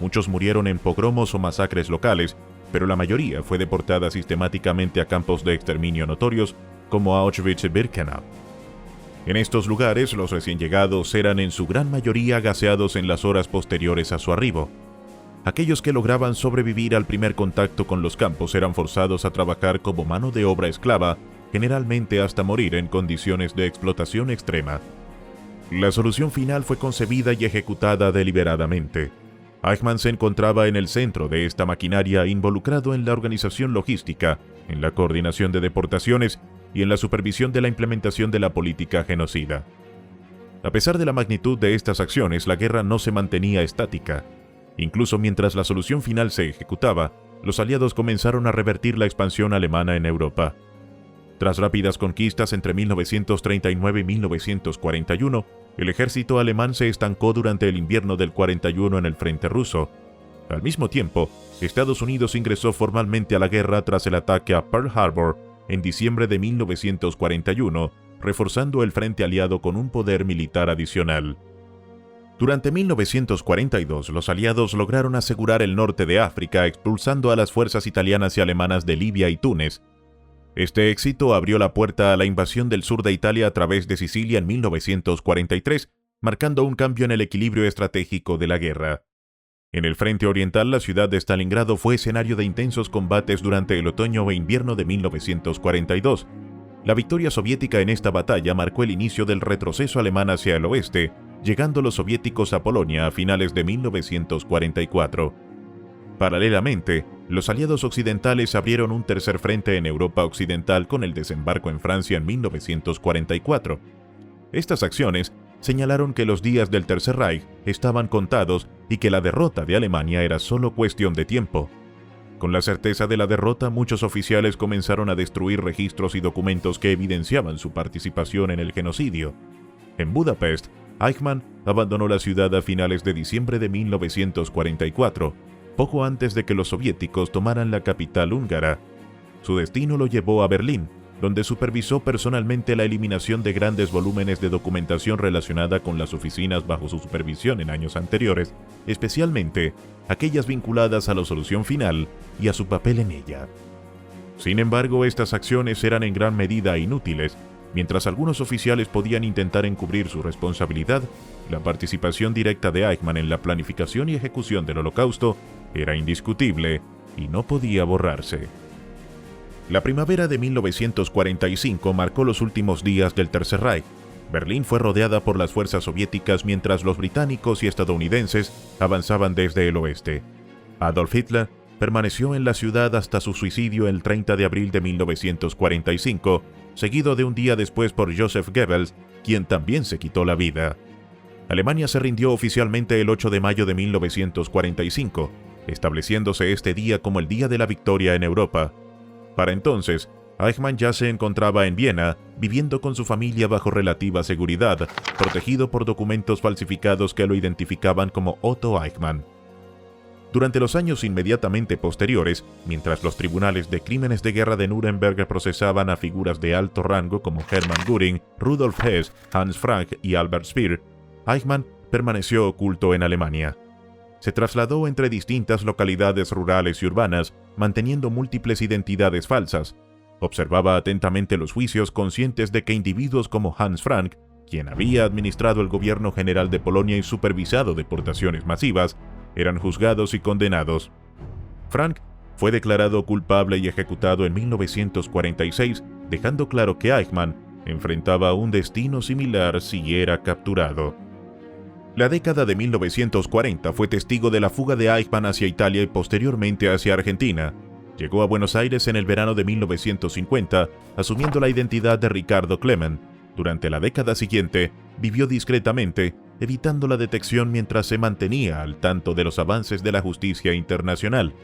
Muchos murieron en pogromos o masacres locales, pero la mayoría fue deportada sistemáticamente a campos de exterminio notorios como Auschwitz y Birkenau. En estos lugares, los recién llegados eran en su gran mayoría gaseados en las horas posteriores a su arribo. Aquellos que lograban sobrevivir al primer contacto con los campos eran forzados a trabajar como mano de obra esclava, generalmente hasta morir en condiciones de explotación extrema. La solución final fue concebida y ejecutada deliberadamente. Eichmann se encontraba en el centro de esta maquinaria, involucrado en la organización logística, en la coordinación de deportaciones y en la supervisión de la implementación de la política genocida. A pesar de la magnitud de estas acciones, la guerra no se mantenía estática. Incluso mientras la solución final se ejecutaba, los aliados comenzaron a revertir la expansión alemana en Europa. Tras rápidas conquistas entre 1939 y 1941, el ejército alemán se estancó durante el invierno del 41 en el frente ruso. Al mismo tiempo, Estados Unidos ingresó formalmente a la guerra tras el ataque a Pearl Harbor en diciembre de 1941, reforzando el frente aliado con un poder militar adicional. Durante 1942, los aliados lograron asegurar el norte de África, expulsando a las fuerzas italianas y alemanas de Libia y Túnez. Este éxito abrió la puerta a la invasión del sur de Italia a través de Sicilia en 1943, marcando un cambio en el equilibrio estratégico de la guerra. En el frente oriental, la ciudad de Stalingrado fue escenario de intensos combates durante el otoño e invierno de 1942. La victoria soviética en esta batalla marcó el inicio del retroceso alemán hacia el oeste, llegando los soviéticos a Polonia a finales de 1944. Paralelamente, los aliados occidentales abrieron un tercer frente en Europa Occidental con el desembarco en Francia en 1944. Estas acciones señalaron que los días del Tercer Reich estaban contados y que la derrota de Alemania era solo cuestión de tiempo. Con la certeza de la derrota, muchos oficiales comenzaron a destruir registros y documentos que evidenciaban su participación en el genocidio. En Budapest, Eichmann abandonó la ciudad a finales de diciembre de 1944, poco antes de que los soviéticos tomaran la capital húngara. Su destino lo llevó a Berlín, donde supervisó personalmente la eliminación de grandes volúmenes de documentación relacionada con las oficinas bajo su supervisión en años anteriores, especialmente aquellas vinculadas a la solución final y a su papel en ella. Sin embargo, estas acciones eran en gran medida inútiles. Mientras algunos oficiales podían intentar encubrir su responsabilidad, la participación directa de Eichmann en la planificación y ejecución del Holocausto era indiscutible y no podía borrarse. La primavera de 1945 marcó los últimos días del Tercer Reich. Berlín fue rodeada por las fuerzas soviéticas mientras los británicos y estadounidenses avanzaban desde el oeste. Adolf Hitler permaneció en la ciudad hasta su suicidio el 30 de abril de 1945, seguido de un día después por Joseph Goebbels, quien también se quitó la vida. Alemania se rindió oficialmente el 8 de mayo de 1945, estableciéndose este día como el Día de la Victoria en Europa. Para entonces, Eichmann ya se encontraba en Viena, viviendo con su familia bajo relativa seguridad, protegido por documentos falsificados que lo identificaban como Otto Eichmann. Durante los años inmediatamente posteriores, mientras los tribunales de crímenes de guerra de Nuremberg procesaban a figuras de alto rango como Hermann Göring, Rudolf Hess, Hans Frank y Albert Speer, Eichmann permaneció oculto en Alemania. Se trasladó entre distintas localidades rurales y urbanas, manteniendo múltiples identidades falsas. Observaba atentamente los juicios, conscientes de que individuos como Hans Frank, quien había administrado el gobierno general de Polonia y supervisado deportaciones masivas, eran juzgados y condenados. Frank fue declarado culpable y ejecutado en 1946, dejando claro que Eichmann enfrentaba un destino similar si era capturado. La década de 1940 fue testigo de la fuga de Eichmann hacia Italia y posteriormente hacia Argentina. Llegó a Buenos Aires en el verano de 1950, asumiendo la identidad de Ricardo Klement. Durante la década siguiente, vivió discretamente, evitando la detección mientras se mantenía al tanto de los avances de la justicia internacional.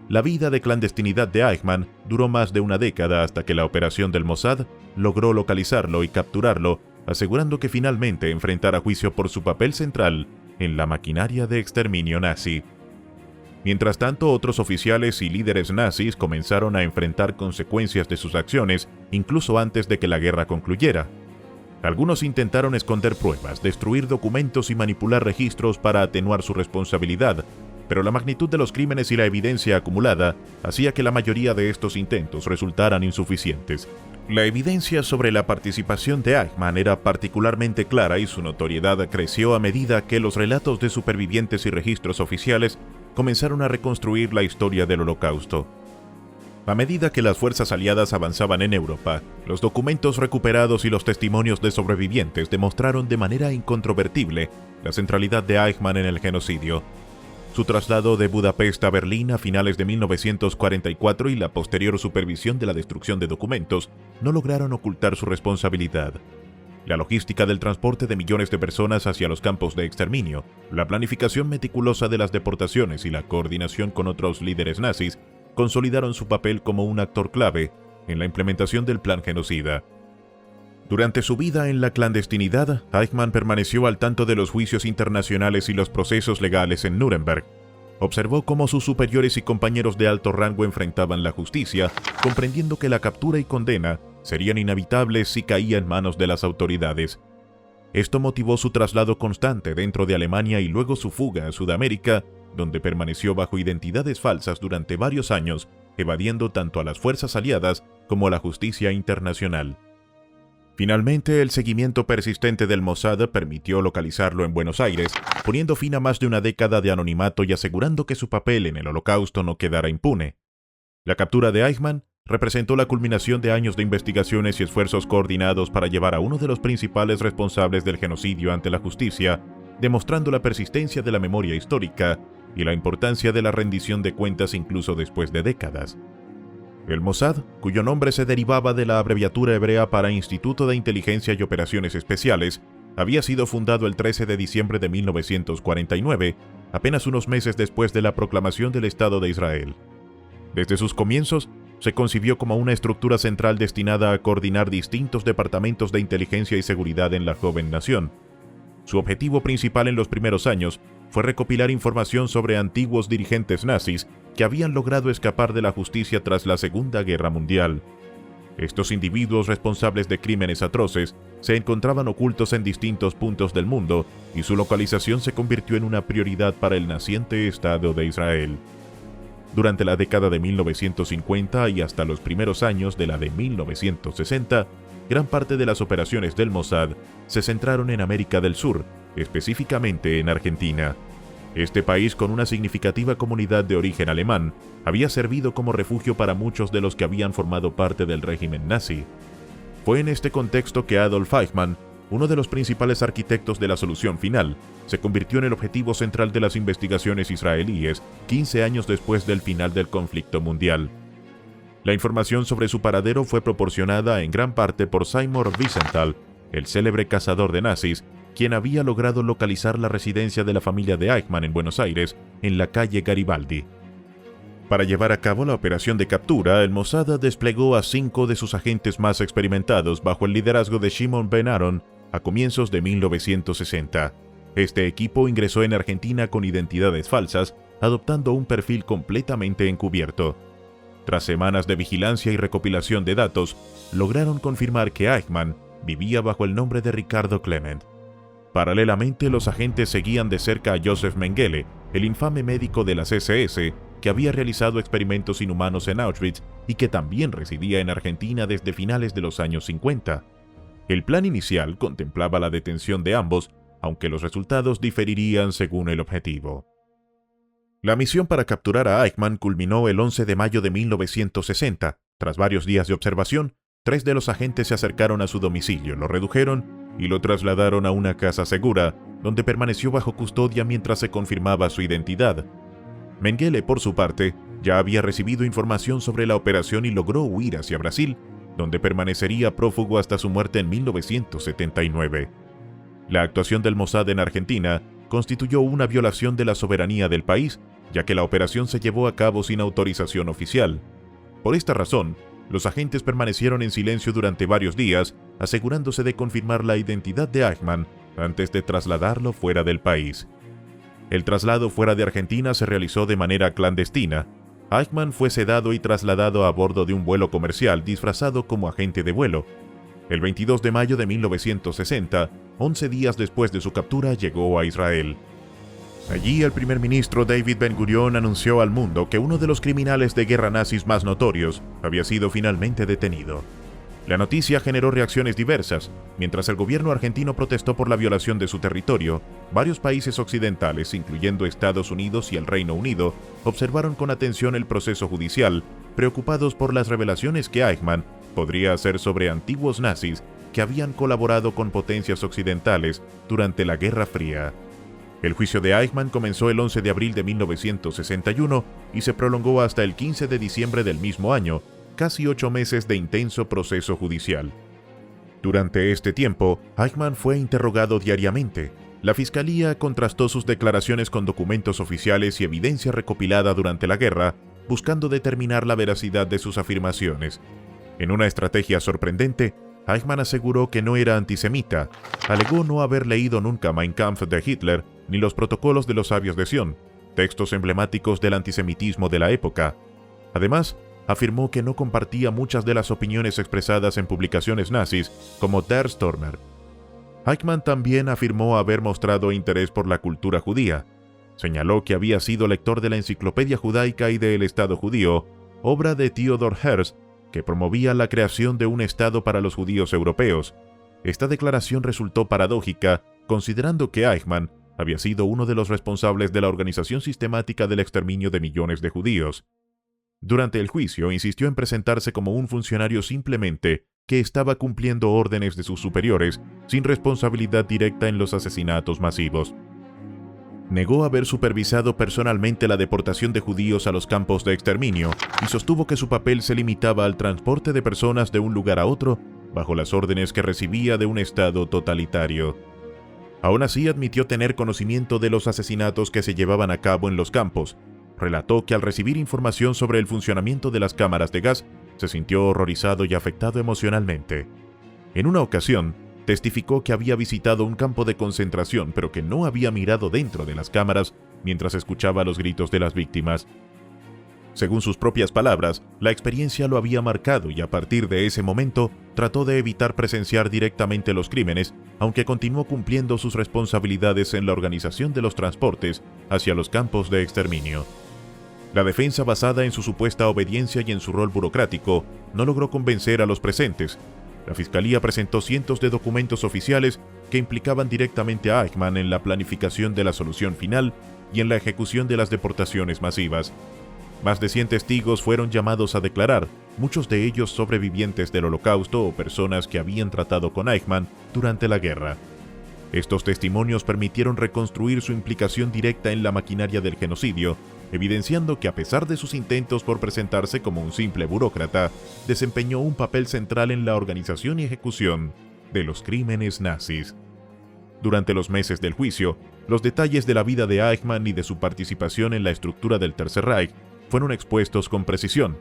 La vida de clandestinidad de Eichmann duró más de una década hasta que la operación del Mossad logró localizarlo y capturarlo, asegurando que finalmente enfrentara juicio por su papel central en la maquinaria de exterminio nazi. Mientras tanto, otros oficiales y líderes nazis comenzaron a enfrentar consecuencias de sus acciones incluso antes de que la guerra concluyera. Algunos intentaron esconder pruebas, destruir documentos y manipular registros para atenuar su responsabilidad, pero la magnitud de los crímenes y la evidencia acumulada hacía que la mayoría de estos intentos resultaran insuficientes. La evidencia sobre la participación de Eichmann era particularmente clara y su notoriedad creció a medida que los relatos de supervivientes y registros oficiales comenzaron a reconstruir la historia del Holocausto. A medida que las fuerzas aliadas avanzaban en Europa, los documentos recuperados y los testimonios de sobrevivientes demostraron de manera incontrovertible la centralidad de Eichmann en el genocidio. Su traslado de Budapest a Berlín a finales de 1944 y la posterior supervisión de la destrucción de documentos no lograron ocultar su responsabilidad. La logística del transporte de millones de personas hacia los campos de exterminio, la planificación meticulosa de las deportaciones y la coordinación con otros líderes nazis consolidaron su papel como un actor clave en la implementación del plan genocida. Durante su vida en la clandestinidad, Eichmann permaneció al tanto de los juicios internacionales y los procesos legales en Nuremberg. Observó cómo sus superiores y compañeros de alto rango enfrentaban la justicia, comprendiendo que la captura y condena serían inevitables si caía en manos de las autoridades. Esto motivó su traslado constante dentro de Alemania y luego su fuga a Sudamérica, donde permaneció bajo identidades falsas durante varios años, evadiendo tanto a las fuerzas aliadas como a la justicia internacional. Finalmente, el seguimiento persistente del Mossad permitió localizarlo en Buenos Aires, poniendo fin a más de una década de anonimato y asegurando que su papel en el Holocausto no quedara impune. La captura de Eichmann representó la culminación de años de investigaciones y esfuerzos coordinados para llevar a uno de los principales responsables del genocidio ante la justicia, demostrando la persistencia de la memoria histórica y la importancia de la rendición de cuentas incluso después de décadas. El Mossad, cuyo nombre se derivaba de la abreviatura hebrea para Instituto de Inteligencia y Operaciones Especiales, había sido fundado el 13 de diciembre de 1949, apenas unos meses después de la proclamación del Estado de Israel. Desde sus comienzos, se concibió como una estructura central destinada a coordinar distintos departamentos de inteligencia y seguridad en la joven nación. Su objetivo principal en los primeros años fue recopilar información sobre antiguos dirigentes nazis que habían logrado escapar de la justicia tras la Segunda Guerra Mundial. Estos individuos responsables de crímenes atroces se encontraban ocultos en distintos puntos del mundo y su localización se convirtió en una prioridad para el naciente Estado de Israel. Durante la década de 1950 y hasta los primeros años de la de 1960, gran parte de las operaciones del Mossad se centraron en América del Sur, específicamente en Argentina. Este país, con una significativa comunidad de origen alemán, había servido como refugio para muchos de los que habían formado parte del régimen nazi. Fue en este contexto que Adolf Eichmann, uno de los principales arquitectos de la solución final, se convirtió en el objetivo central de las investigaciones israelíes 15 años después del final del conflicto mundial. La información sobre su paradero fue proporcionada en gran parte por Seymour Wiesenthal, el célebre cazador de nazis, quien había logrado localizar la residencia de la familia de Eichmann en Buenos Aires, en la calle Garibaldi. Para llevar a cabo la operación de captura, el Mossad desplegó a 5 de sus agentes más experimentados bajo el liderazgo de Shimon Ben Aaron a comienzos de 1960. Este equipo ingresó en Argentina con identidades falsas, adoptando un perfil completamente encubierto. Tras semanas de vigilancia y recopilación de datos, lograron confirmar que Eichmann vivía bajo el nombre de Ricardo Clement. Paralelamente, los agentes seguían de cerca a Josef Mengele, el infame médico de las SS, que había realizado experimentos inhumanos en Auschwitz y que también residía en Argentina desde finales de los años 50. El plan inicial contemplaba la detención de ambos, aunque los resultados diferirían según el objetivo. La misión para capturar a Eichmann culminó el 11 de mayo de 1960. Tras varios días de observación, 3 de los agentes se acercaron a su domicilio, lo redujeron y lo trasladaron a una casa segura, donde permaneció bajo custodia mientras se confirmaba su identidad. Mengele, por su parte, ya había recibido información sobre la operación y logró huir hacia Brasil, donde permanecería prófugo hasta su muerte en 1979. La actuación del Mossad en Argentina constituyó una violación de la soberanía del país, ya que la operación se llevó a cabo sin autorización oficial. Por esta razón, los agentes permanecieron en silencio durante varios días, asegurándose de confirmar la identidad de Eichmann antes de trasladarlo fuera del país. El traslado fuera de Argentina se realizó de manera clandestina. Eichmann fue sedado y trasladado a bordo de un vuelo comercial disfrazado como agente de vuelo. El 22 de mayo de 1960, 11 días después de su captura, llegó a Israel. Allí, el primer ministro David Ben-Gurion anunció al mundo que uno de los criminales de guerra nazis más notorios había sido finalmente detenido. La noticia generó reacciones diversas. Mientras el gobierno argentino protestó por la violación de su territorio, varios países occidentales, incluyendo Estados Unidos y el Reino Unido, observaron con atención el proceso judicial, preocupados por las revelaciones que Eichmann podría hacer sobre antiguos nazis que habían colaborado con potencias occidentales durante la Guerra Fría. El juicio de Eichmann comenzó el 11 de abril de 1961 y se prolongó hasta el 15 de diciembre del mismo año, casi 8 meses de intenso proceso judicial. Durante este tiempo, Eichmann fue interrogado diariamente. La fiscalía contrastó sus declaraciones con documentos oficiales y evidencia recopilada durante la guerra, buscando determinar la veracidad de sus afirmaciones. En una estrategia sorprendente, Eichmann aseguró que no era antisemita, alegó no haber leído nunca Mein Kampf de Hitler ni los protocolos de los sabios de Sion, textos emblemáticos del antisemitismo de la época. Además, afirmó que no compartía muchas de las opiniones expresadas en publicaciones nazis, como Der Stürmer. Eichmann también afirmó haber mostrado interés por la cultura judía. Señaló que había sido lector de la Enciclopedia Judaica y de El Estado Judío, obra de Theodor Herzl, que promovía la creación de un Estado para los judíos europeos. Esta declaración resultó paradójica, considerando que Eichmann había sido uno de los responsables de la organización sistemática del exterminio de millones de judíos. Durante el juicio, insistió en presentarse como un funcionario simplemente que estaba cumpliendo órdenes de sus superiores sin responsabilidad directa en los asesinatos masivos. Negó haber supervisado personalmente la deportación de judíos a los campos de exterminio y sostuvo que su papel se limitaba al transporte de personas de un lugar a otro bajo las órdenes que recibía de un Estado totalitario. Aún así, admitió tener conocimiento de los asesinatos que se llevaban a cabo en los campos. Relató que al recibir información sobre el funcionamiento de las cámaras de gas, se sintió horrorizado y afectado emocionalmente. En una ocasión, testificó que había visitado un campo de concentración, pero que no había mirado dentro de las cámaras mientras escuchaba los gritos de las víctimas. Según sus propias palabras, la experiencia lo había marcado y a partir de ese momento trató de evitar presenciar directamente los crímenes, aunque continuó cumpliendo sus responsabilidades en la organización de los transportes hacia los campos de exterminio. La defensa, basada en su supuesta obediencia y en su rol burocrático, no logró convencer a los presentes. La Fiscalía presentó cientos de documentos oficiales que implicaban directamente a Eichmann en la planificación de la solución final y en la ejecución de las deportaciones masivas. Más de 100 testigos fueron llamados a declarar, muchos de ellos sobrevivientes del Holocausto o personas que habían tratado con Eichmann durante la guerra. Estos testimonios permitieron reconstruir su implicación directa en la maquinaria del genocidio, evidenciando que a pesar de sus intentos por presentarse como un simple burócrata, desempeñó un papel central en la organización y ejecución de los crímenes nazis. Durante los meses del juicio, los detalles de la vida de Eichmann y de su participación en la estructura del Tercer Reich fueron expuestos con precisión.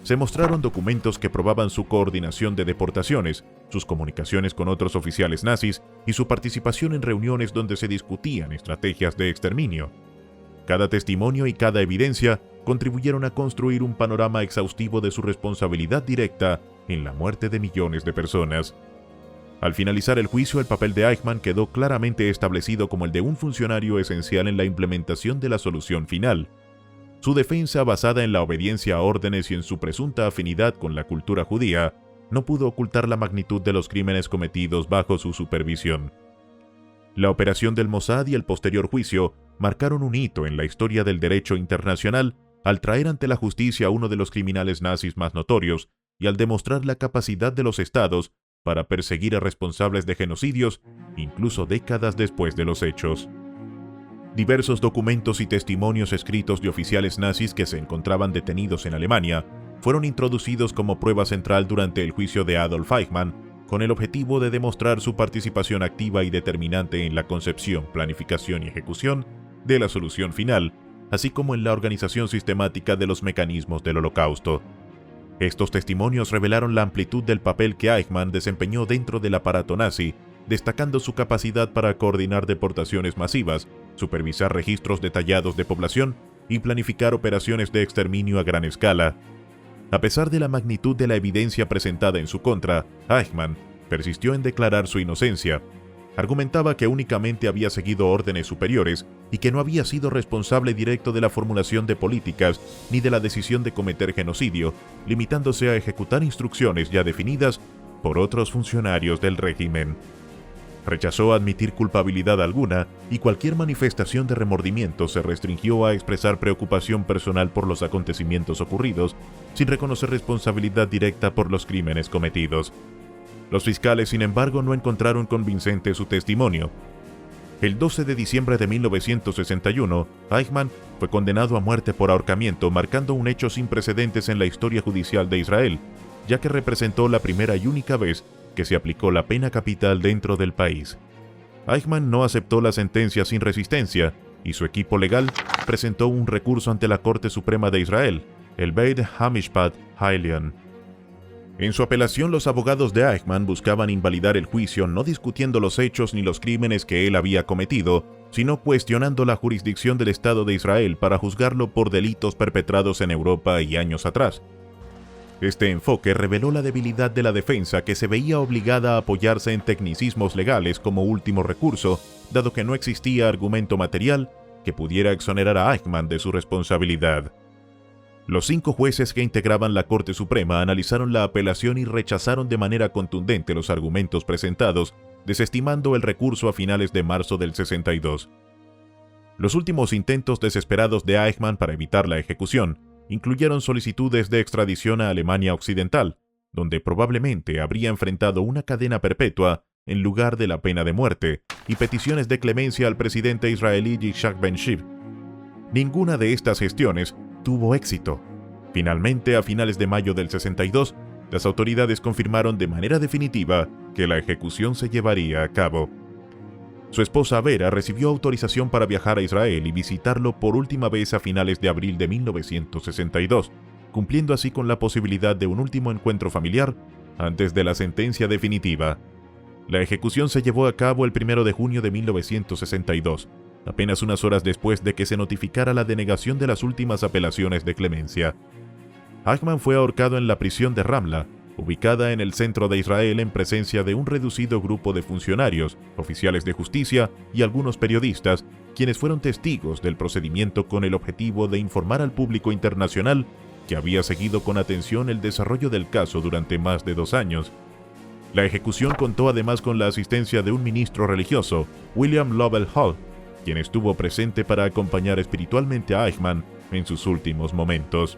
Se mostraron documentos que probaban su coordinación de deportaciones, sus comunicaciones con otros oficiales nazis y su participación en reuniones donde se discutían estrategias de exterminio. Cada testimonio y cada evidencia contribuyeron a construir un panorama exhaustivo de su responsabilidad directa en la muerte de millones de personas. Al finalizar el juicio, el papel de Eichmann quedó claramente establecido como el de un funcionario esencial en la implementación de la solución final. Su defensa, basada en la obediencia a órdenes y en su presunta afinidad con la cultura judía, no pudo ocultar la magnitud de los crímenes cometidos bajo su supervisión. La operación del Mossad y el posterior juicio marcaron un hito en la historia del derecho internacional al traer ante la justicia a uno de los criminales nazis más notorios y al demostrar la capacidad de los estados para perseguir a responsables de genocidios, incluso décadas después de los hechos. Diversos documentos y testimonios escritos de oficiales nazis que se encontraban detenidos en Alemania fueron introducidos como prueba central durante el juicio de Adolf Eichmann, con el objetivo de demostrar su participación activa y determinante en la concepción, planificación y ejecución de la solución final, así como en la organización sistemática de los mecanismos del Holocausto. Estos testimonios revelaron la amplitud del papel que Eichmann desempeñó dentro del aparato nazi, destacando su capacidad para coordinar deportaciones masivas, supervisar registros detallados de población y planificar operaciones de exterminio a gran escala. A pesar de la magnitud de la evidencia presentada en su contra, Eichmann persistió en declarar su inocencia. Argumentaba que únicamente había seguido órdenes superiores y que no había sido responsable directo de la formulación de políticas ni de la decisión de cometer genocidio, limitándose a ejecutar instrucciones ya definidas por otros funcionarios del régimen. Rechazó admitir culpabilidad alguna y cualquier manifestación de remordimiento se restringió a expresar preocupación personal por los acontecimientos ocurridos, sin reconocer responsabilidad directa por los crímenes cometidos. Los fiscales, sin embargo, no encontraron convincente su testimonio. El 12 de diciembre de 1961, Eichmann fue condenado a muerte por ahorcamiento, marcando un hecho sin precedentes en la historia judicial de Israel, ya que representó la primera y única vez que se aplicó la pena capital dentro del país. Eichmann no aceptó la sentencia sin resistencia, y su equipo legal presentó un recurso ante la Corte Suprema de Israel, el Beit HaMishpat Ha'elyon. En su apelación, los abogados de Eichmann buscaban invalidar el juicio no discutiendo los hechos ni los crímenes que él había cometido, sino cuestionando la jurisdicción del Estado de Israel para juzgarlo por delitos perpetrados en Europa y años atrás. Este enfoque reveló la debilidad de la defensa, que se veía obligada a apoyarse en tecnicismos legales como último recurso, dado que no existía argumento material que pudiera exonerar a Eichmann de su responsabilidad. Los 5 jueces que integraban la Corte Suprema analizaron la apelación y rechazaron de manera contundente los argumentos presentados, desestimando el recurso a finales de marzo del 62. Los últimos intentos desesperados de Eichmann para evitar la ejecución incluyeron solicitudes de extradición a Alemania Occidental, donde probablemente habría enfrentado una cadena perpetua en lugar de la pena de muerte, y peticiones de clemencia al presidente israelí Yitzhak Ben-Shir. Ninguna de estas gestiones tuvo éxito. Finalmente, a finales de mayo del 62, las autoridades confirmaron de manera definitiva que la ejecución se llevaría a cabo. Su esposa Vera recibió autorización para viajar a Israel y visitarlo por última vez a finales de abril de 1962, cumpliendo así con la posibilidad de un último encuentro familiar antes de la sentencia definitiva. La ejecución se llevó a cabo el 1 de junio de 1962, apenas unas horas después de que se notificara la denegación de las últimas apelaciones de clemencia. Eichmann fue ahorcado en la prisión de Ramla, ubicada en el centro de Israel, en presencia de un reducido grupo de funcionarios, oficiales de justicia y algunos periodistas, quienes fueron testigos del procedimiento con el objetivo de informar al público internacional que había seguido con atención el desarrollo del caso durante más de 2 años. La ejecución contó además con la asistencia de un ministro religioso, William Lovell Hall, quien estuvo presente para acompañar espiritualmente a Eichmann en sus últimos momentos.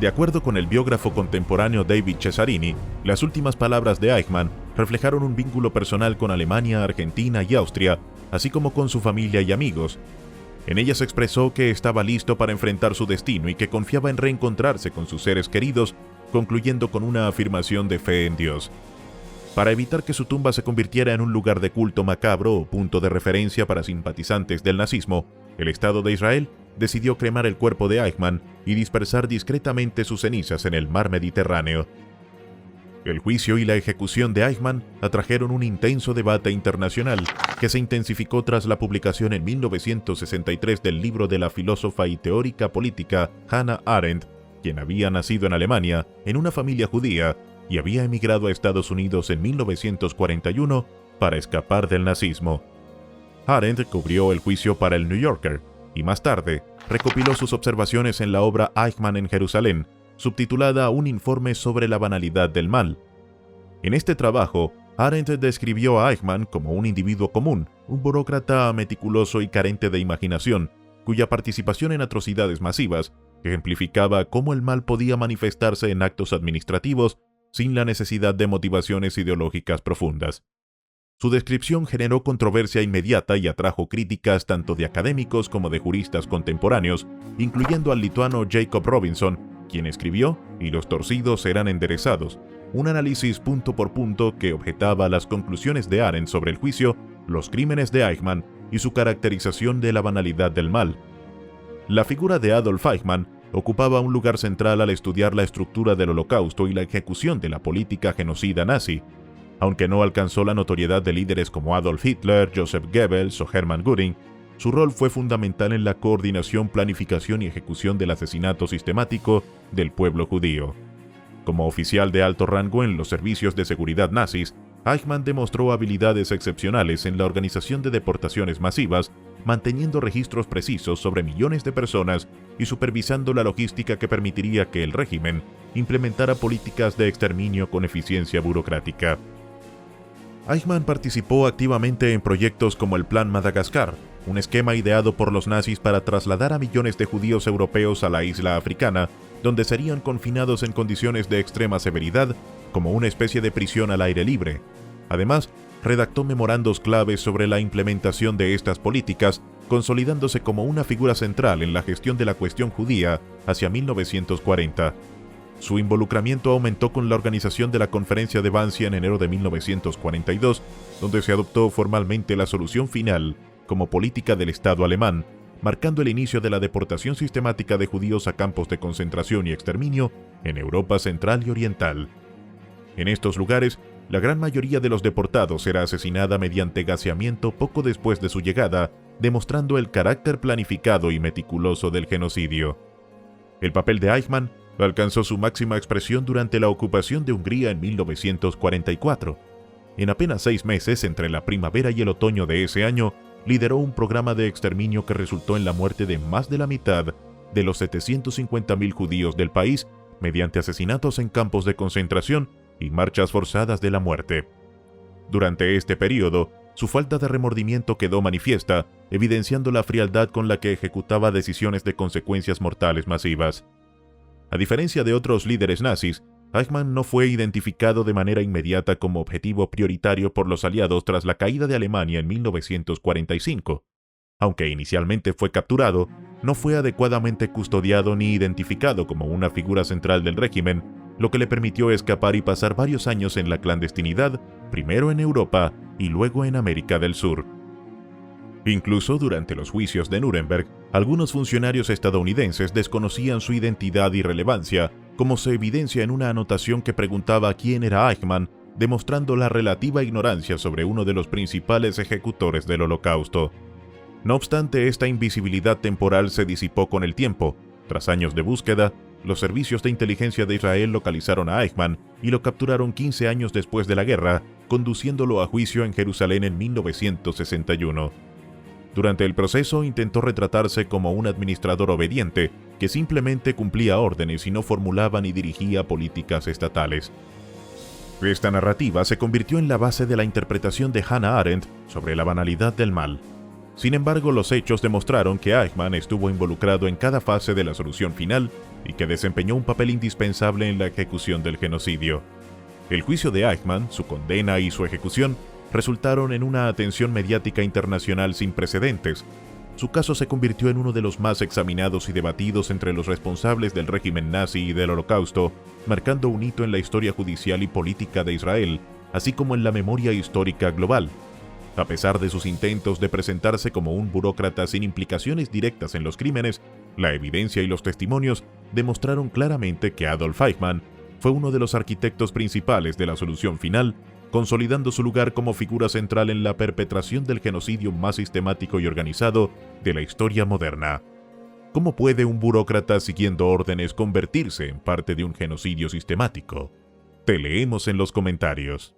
De acuerdo con el biógrafo contemporáneo David Cesarini, las últimas palabras de Eichmann reflejaron un vínculo personal con Alemania, Argentina y Austria, así como con su familia y amigos. En ellas expresó que estaba listo para enfrentar su destino y que confiaba en reencontrarse con sus seres queridos, concluyendo con una afirmación de fe en Dios. Para evitar que su tumba se convirtiera en un lugar de culto macabro o punto de referencia para simpatizantes del nazismo, el Estado de Israel decidió cremar el cuerpo de Eichmann y dispersar discretamente sus cenizas en el mar Mediterráneo. El juicio y la ejecución de Eichmann atrajeron un intenso debate internacional que se intensificó tras la publicación en 1963 del libro de la filósofa y teórica política Hannah Arendt, quien había nacido en Alemania en una familia judía y había emigrado a Estados Unidos en 1941 para escapar del nazismo. Arendt cubrió el juicio para el New Yorker y más tarde recopiló sus observaciones en la obra Eichmann en Jerusalén, subtitulada Un informe sobre la banalidad del mal. En este trabajo, Arendt describió a Eichmann como un individuo común, un burócrata meticuloso y carente de imaginación, cuya participación en atrocidades masivas ejemplificaba cómo el mal podía manifestarse en actos administrativos sin la necesidad de motivaciones ideológicas profundas. Su descripción generó controversia inmediata y atrajo críticas tanto de académicos como de juristas contemporáneos, incluyendo al lituano Jacob Robinson, quien escribió Y los torcidos serán enderezados, un análisis punto por punto que objetaba las conclusiones de Arendt sobre el juicio, los crímenes de Eichmann y su caracterización de la banalidad del mal. La figura de Adolf Eichmann ocupaba un lugar central al estudiar la estructura del Holocausto y la ejecución de la política genocida nazi. Aunque no alcanzó la notoriedad de líderes como Adolf Hitler, Joseph Goebbels o Hermann Göring, su rol fue fundamental en la coordinación, planificación y ejecución del asesinato sistemático del pueblo judío. Como oficial de alto rango en los servicios de seguridad nazis, Eichmann demostró habilidades excepcionales en la organización de deportaciones masivas, manteniendo registros precisos sobre millones de personas y supervisando la logística que permitiría que el régimen implementara políticas de exterminio con eficiencia burocrática. Eichmann participó activamente en proyectos como el Plan Madagascar, un esquema ideado por los nazis para trasladar a millones de judíos europeos a la isla africana, donde serían confinados en condiciones de extrema severidad, como una especie de prisión al aire libre. Además, redactó memorandos claves sobre la implementación de estas políticas, consolidándose como una figura central en la gestión de la cuestión judía hacia 1940. Su involucramiento aumentó con la organización de la Conferencia de Wannsee en enero de 1942, donde se adoptó formalmente la solución final como política del Estado alemán, marcando el inicio de la deportación sistemática de judíos a campos de concentración y exterminio en Europa Central y Oriental. En estos lugares, la gran mayoría de los deportados era asesinada mediante gaseamiento poco después de su llegada, demostrando el carácter planificado y meticuloso del genocidio. El papel de Eichmann alcanzó su máxima expresión durante la ocupación de Hungría en 1944. En apenas 6 meses, entre la primavera y el otoño de ese año, lideró un programa de exterminio que resultó en la muerte de más de la mitad de los 750.000 judíos del país mediante asesinatos en campos de concentración y marchas forzadas de la muerte. Durante este periodo, su falta de remordimiento quedó manifiesta, evidenciando la frialdad con la que ejecutaba decisiones de consecuencias mortales masivas. A diferencia de otros líderes nazis, Eichmann no fue identificado de manera inmediata como objetivo prioritario por los aliados tras la caída de Alemania en 1945. Aunque inicialmente fue capturado, no fue adecuadamente custodiado ni identificado como una figura central del régimen, lo que le permitió escapar y pasar varios años en la clandestinidad, primero en Europa y luego en América del Sur. Incluso durante los juicios de Nuremberg, algunos funcionarios estadounidenses desconocían su identidad y relevancia, como se evidencia en una anotación que preguntaba quién era Eichmann, demostrando la relativa ignorancia sobre uno de los principales ejecutores del Holocausto. No obstante, esta invisibilidad temporal se disipó con el tiempo. Tras años de búsqueda, los servicios de inteligencia de Israel localizaron a Eichmann y lo capturaron 15 años después de la guerra, conduciéndolo a juicio en Jerusalén en 1961. Durante el proceso intentó retratarse como un administrador obediente que simplemente cumplía órdenes y no formulaba ni dirigía políticas estatales. Esta narrativa se convirtió en la base de la interpretación de Hannah Arendt sobre la banalidad del mal. Sin embargo, los hechos demostraron que Eichmann estuvo involucrado en cada fase de la solución final y que desempeñó un papel indispensable en la ejecución del genocidio. El juicio de Eichmann, su condena y su ejecución resultaron en una atención mediática internacional sin precedentes. Su caso se convirtió en uno de los más examinados y debatidos entre los responsables del régimen nazi y del Holocausto, marcando un hito en la historia judicial y política de Israel, así como en la memoria histórica global. A pesar de sus intentos de presentarse como un burócrata sin implicaciones directas en los crímenes, la evidencia y los testimonios demostraron claramente que Adolf Eichmann fue uno de los arquitectos principales de la solución final, consolidando su lugar como figura central en la perpetración del genocidio más sistemático y organizado de la historia moderna. ¿Cómo puede un burócrata siguiendo órdenes convertirse en parte de un genocidio sistemático? Te leemos en los comentarios.